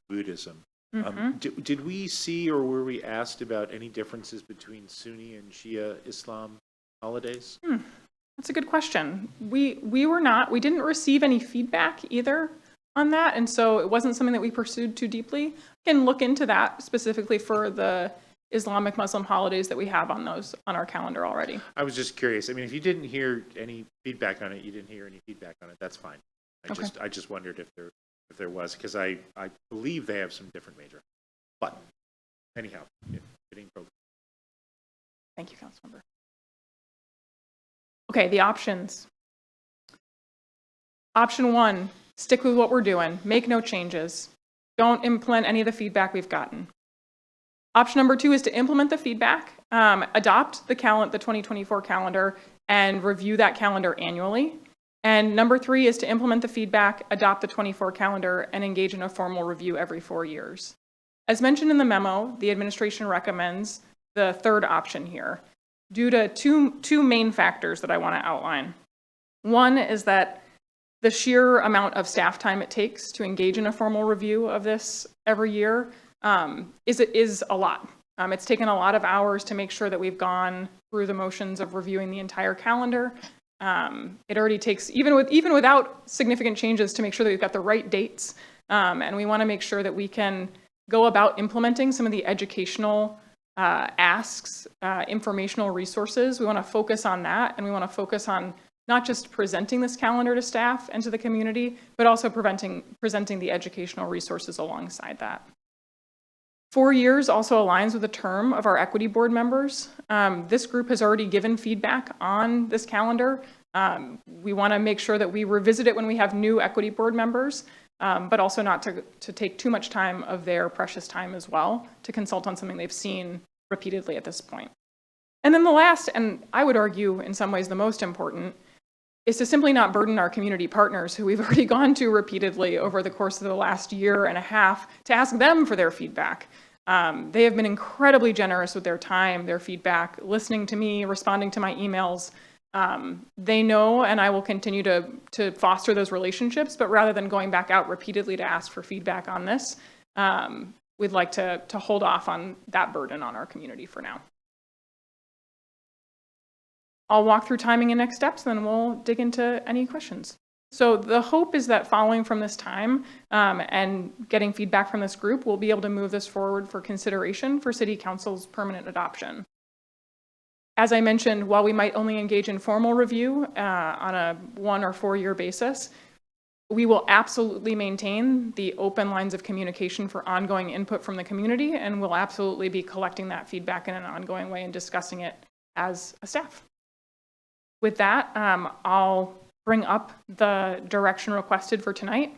A: Buddhism, did we see or were we asked about any differences between Sunni and Shia Islam holidays?
K: That's a good question. We didn't receive any feedback either on that, and so it wasn't something that we pursued too deeply. I can look into that specifically for the Islamic Muslim holidays that we have on our calendar already.
A: I was just curious. I mean, if you didn't hear any feedback on it, you didn't hear any feedback on it, that's fine.
K: Okay.
A: I just wondered if there was, because I believe they have some different major. But anyhow, fitting program.
K: Thank you, Councilmember. Okay, the options. Option 1, stick with what we're doing. Make no changes. Don't implement any of the feedback we've gotten. Option number 2 is to implement the feedback, adopt the 2024 calendar, and review that calendar annually. And number 3 is to implement the feedback, adopt the 24 calendar, and engage in a formal review every 4 years. As mentioned in the memo, the administration recommends the third option here due to two main factors that I want to outline. One is that the sheer amount of staff time it takes to engage in a formal review of this every year is a lot. It's taken a lot of hours to make sure that we've gone through the motions of reviewing the entire calendar. It already takes, even without significant changes, to make sure that we've got the right dates. And we want to make sure that we can go about implementing some of the educational asks, informational resources. We want to focus on that, and we want to focus on not just presenting this calendar to staff and to the community, but also presenting the educational resources alongside that. 4 years also aligns with the term of our equity board members. This group has already given feedback on this calendar. We want to make sure that we revisit it when we have new equity board members, but also not to take too much time of their precious time as well to consult on something they've seen repeatedly at this point. And then the last, and I would argue in some ways the most important, is to simply not burden our community partners who we've already gone to repeatedly over the course of the last year and a half to ask them for their feedback. They have been incredibly generous with their time, their feedback, listening to me, responding to my emails. They know, and I will continue to foster those relationships, but rather than going back out repeatedly to ask for feedback on this, we'd like to hold off on that burden on our community for now. I'll walk through timing and next steps, then we'll dig into any questions. So the hope is that following from this time and getting feedback from this group, we'll be able to move this forward for consideration for City Council's permanent adoption. As I mentioned, while we might only engage in formal review on a 1 or 4 year basis, we will absolutely maintain the open lines of communication for ongoing input from the community, and we'll absolutely be collecting that feedback in an ongoing way and discussing it as a staff. With that, I'll bring up the direction requested for tonight.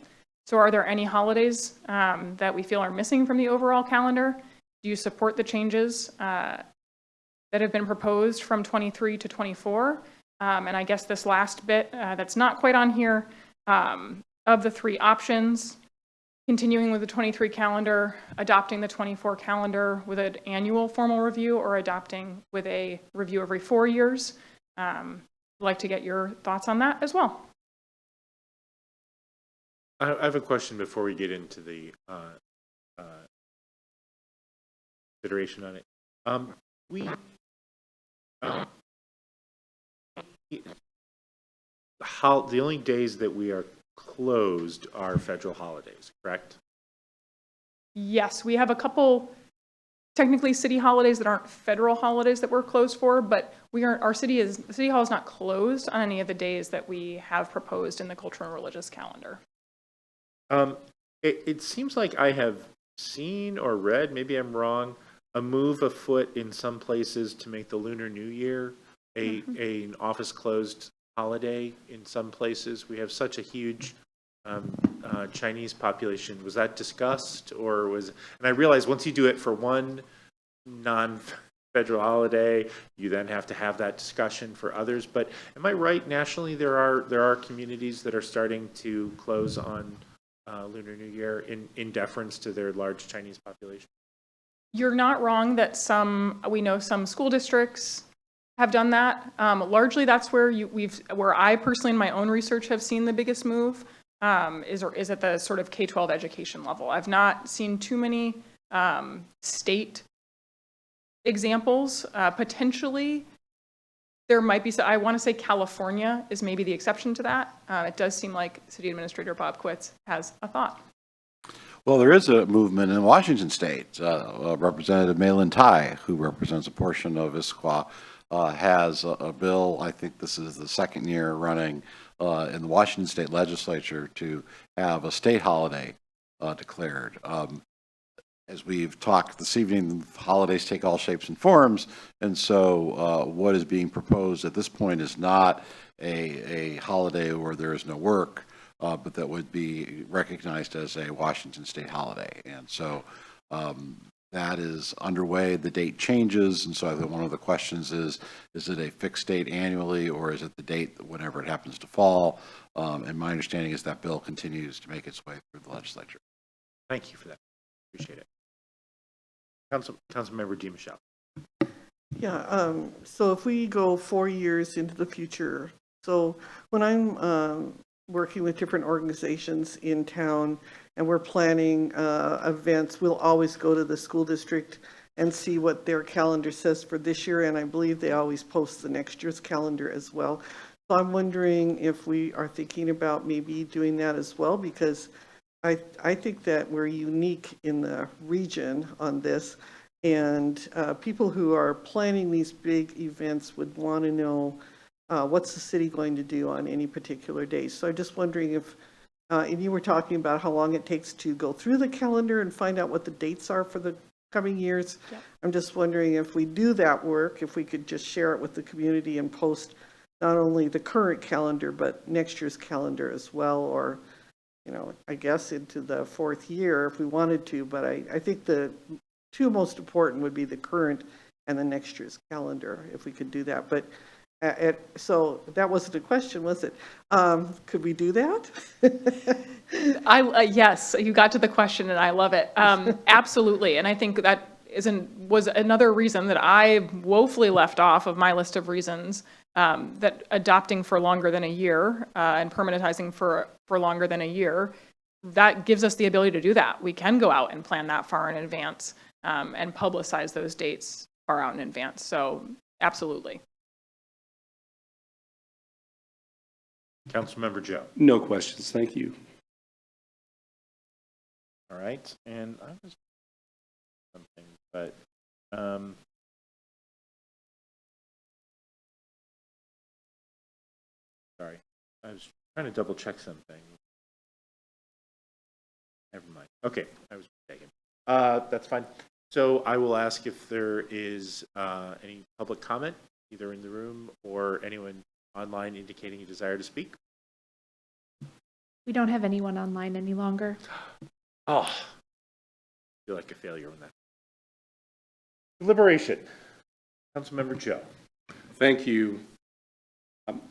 K: So are there any holidays that we feel are missing from the overall calendar? Do you support the changes that have been proposed from 23 to 24? And I guess this last bit that's not quite on here, of the 3 options, continuing with the 23 calendar, adopting the 24 calendar with an annual formal review, or adopting with a review every 4 years. I'd like to get your thoughts on that as well.
A: I have a question before we get into the consideration on it. The only days that we are closed are federal holidays, correct?
K: Yes, we have a couple technically city holidays that aren't federal holidays that we're closed for, but City Hall is not closed on any of the days that we have proposed in the cultural and religious calendar.
A: It seems like I have seen or read, maybe I'm wrong, a move afoot in some places to make the Lunar New Year an office closed holiday in some places. We have such a huge Chinese population. Was that discussed, or was? And I realize once you do it for one non-federal holiday, you then have to have that discussion for others. But am I right? Nationally, there are communities that are starting to close on Lunar New Year in deference to their large Chinese population.
K: You're not wrong that we know some school districts have done that. Largely, that's where where I personally in my own research have seen the biggest move. Is at the sort of K-12 education level. I've not seen too many state examples. Potentially, there might be, I want to say California is maybe the exception to that. It does seem like City Administrator Bob Quitz has a thought.
H: Well, there is a movement in Washington State. Representative Malin Tai, who represents a portion of Issaquah, has a bill, I think this is the second year running in the Washington State Legislature, to have a state holiday declared. As we've talked this evening, holidays take all shapes and forms, and so what is being proposed at this point is not a holiday where there is no work, but that would be recognized as a Washington State holiday. And so that is underway. The date changes, and so I think one of the questions is it a fixed date annually, or is it the date whenever it happens to fall? And my understanding is that bill continues to make its way through the legislature.
A: Thank you for that. Appreciate it. Councilmember DiMichele.
D: Yeah, so if we go 4 years into the future, so when I'm working with different organizations in town and we're planning events, we'll always go to the school district and see what their calendar says for this year, and I believe they always post the next year's calendar as well. So I'm wondering if we are thinking about maybe doing that as well, because I think that we're unique in the region on this, and people who are planning these big events would want to know what's the city going to do on any particular day. So I'm just wondering if, and you were talking about how long it takes to go through the calendar and find out what the dates are for the coming years.
B: Yep.
D: I'm just wondering if we do that work, if we could just share it with the community and post not only the current calendar, but next year's calendar as well, or I guess into the fourth year if we wanted to, but I think the two most important would be the current and the next year's calendar, if we could do that. But so that wasn't a question, was it? Could we do that?
K: Yes, you got to the question and I love it. Absolutely. And I think that was another reason that I woefully left off of my list of reasons, that adopting for longer than a year and permanentizing for longer than a year, that gives us the ability to do that. We can go out and plan that far in advance and publicize those dates far out in advance. So absolutely.
A: Councilmember Joe.
C: No questions, thank you.
A: All right, and I was something, but sorry, I was trying to double check something. Never mind. Okay, I was mistaken. That's fine. So I will ask if there is any public comment, either in the room or anyone online indicating a desire to speak.
B: We don't have anyone online any longer.
A: Oh, I feel like a failure on that. Deliberation. Councilmember Joe.
C: Thank you.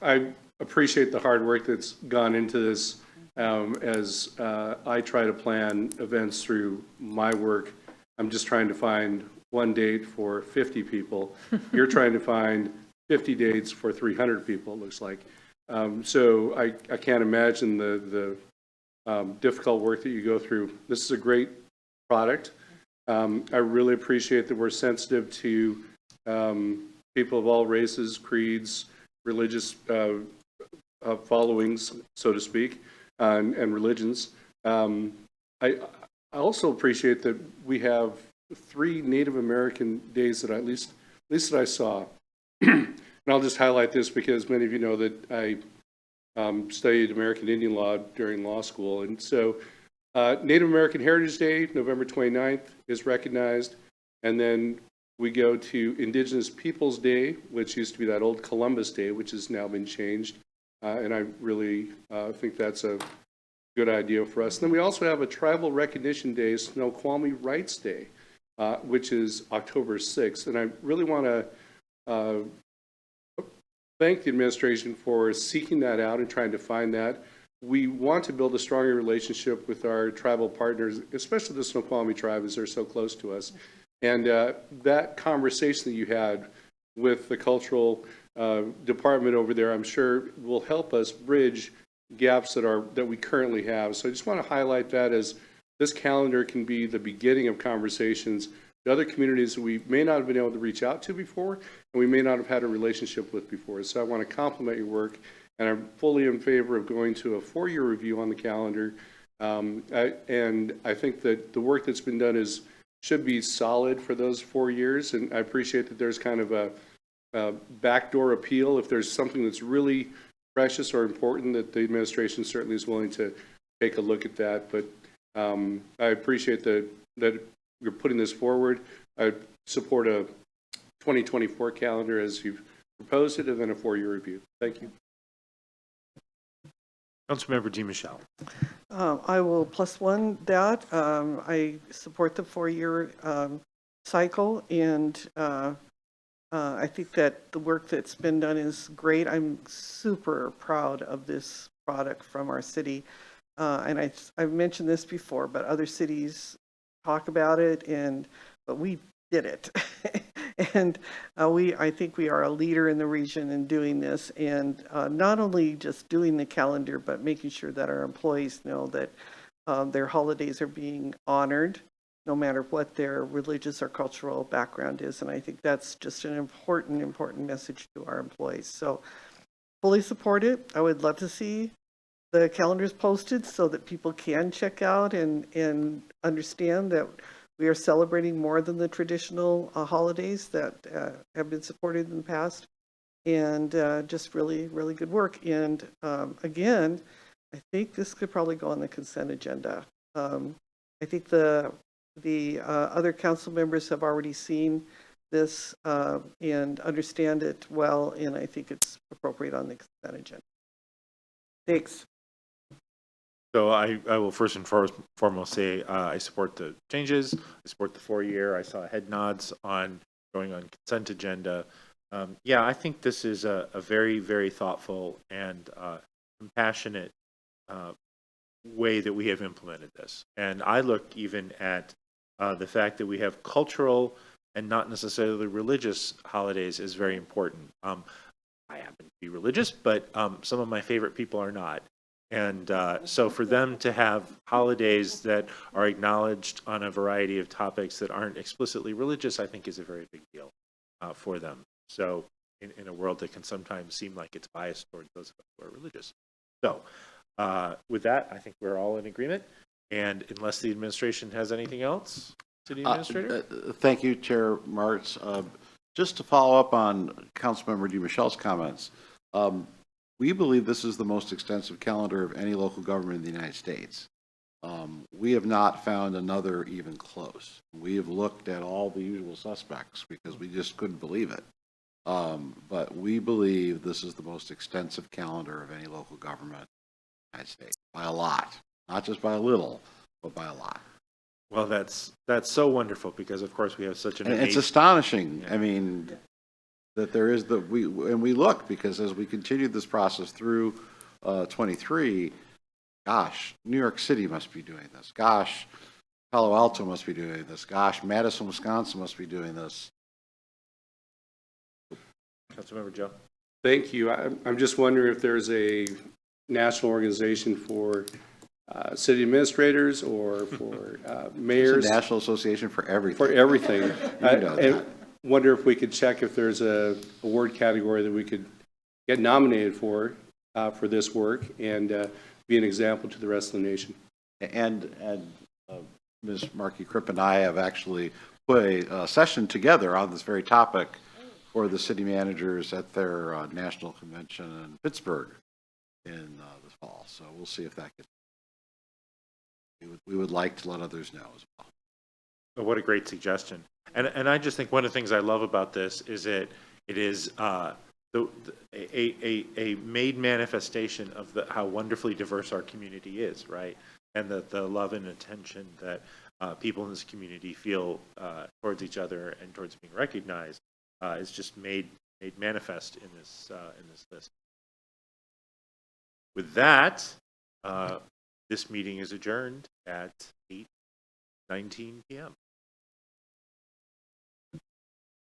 C: I appreciate the hard work that's gone into this as I try to plan events through my work. I'm just trying to find one date for 50 people. You're trying to find 50 dates for 300 people, it looks like. So I can't imagine the difficult work that you go through. This is a great product. I really appreciate that we're sensitive to people of all races, creeds, religious followings, so to speak, and religions. I also appreciate that we have 3 Native American days that at least that I saw. And I'll just highlight this because many of you know that I studied American Indian law during law school. And so Native American Heritage Day, November 29th, is recognized. And then we go to Indigenous Peoples Day, which used to be that old Columbus Day, which has now been changed. And I really think that's a good idea for us. And then we also have a Tribal Recognition Day, Snoqualmie Rights Day, which is October 6th. And I really want to thank the administration for seeking that out and trying to find that. We want to build a stronger relationship with our tribal partners, especially the Snoqualmie tribe, as they're so close to us. And that conversation that you had with the cultural department over there, I'm sure will help us bridge gaps that we currently have. So I just want to highlight that as this calendar can be the beginning of conversations to other communities that we may not have been able to reach out to before, and we may not have had a relationship with before. So I want to compliment your work, and I'm fully in favor of going to a 4-year review on the calendar And I think that the work that's been done should be solid for those 4 years, and I appreciate that there's kind of a backdoor appeal. If there's something that's really precious or important, that the administration certainly is willing to take a look at that. But I appreciate that you're putting this forward. I support a 2024 calendar as you've proposed it, and then a 4-year review. Thank you.
A: Councilmember DiMichele.
D: I will +1 that. I support the 4-year cycle, and I think that the work that's been done is great. I'm super proud of this product from our city. And I've mentioned this before, but other cities talk about it, but we did it. And I think we are a leader in the region in doing this, and not only just doing the calendar, but making sure that our employees know that their holidays are being honored, no matter what their religious or cultural background is. And I think that's just an important message to our employees. So fully support it. I would love to see the calendars posted so that people can check out and understand that we are celebrating more than the traditional holidays that have been supported in the past, and just really good work. And again, I think this could probably go on the consent agenda. I think the other council members have already seen this and understand it well, and I think it's appropriate on the consent agenda. Thanks.
A: So I will first and foremost say I support the changes. I support the 4-year. I saw head nods on going on consent agenda. Yeah, I think this is a very thoughtful and compassionate way that we have implemented this. And I look even at the fact that we have cultural and not necessarily religious holidays is very important. I happen to be religious, but some of my favorite people are not. And so for them to have holidays that are acknowledged on a variety of topics that aren't explicitly religious, I think is a very big deal for them. So in a world that can sometimes seem like it's biased towards those of us who are religious. So with that, I think we're all in agreement. And unless the administration has anything else, City Administrator?
H: Thank you, Chair Martz. Just to follow up on Councilmember DiMichele's comments, we believe this is the most extensive calendar of any local government in the United States. We have not found another even close. We have looked at all the usual suspects because we just couldn't believe it. But we believe this is the most extensive calendar of any local government in the United States, by a lot. Not just by a little, but by a lot.
A: Well, that's so wonderful because, of course, we have such an
H: And
A: amazing...
H: it's astonishing.
A: Yeah.
H: I mean, that there is we look, because as we continue this process through 23, gosh, New York City must be doing this. Gosh, Palo Alto must be doing this. Gosh, Madison, Wisconsin must be doing this.
A: Councilmember Joe?
C: Thank you. I'm just wondering if there's a national organization for city administrators or for mayors.
H: It's a national association for everything.
C: For everything.
H: You know that.
C: Wonder if we could check if there's a award category that we could get nominated for this work and be an example to the rest of the nation.
H: And Ms. Markey Kripp and I have actually put a session together on this very topic for the city managers at their national convention in Pittsburgh in this fall. So we'll see if that gets. We would like to let others know as well.
A: Oh, what a great suggestion. And I just think one of the things I love about this is it is a made manifestation of how wonderfully diverse our community is, right? And the love and attention that people in this community feel towards each other and towards being recognized is just made manifest in this list. With that, this meeting is adjourned at 8:19 p.m.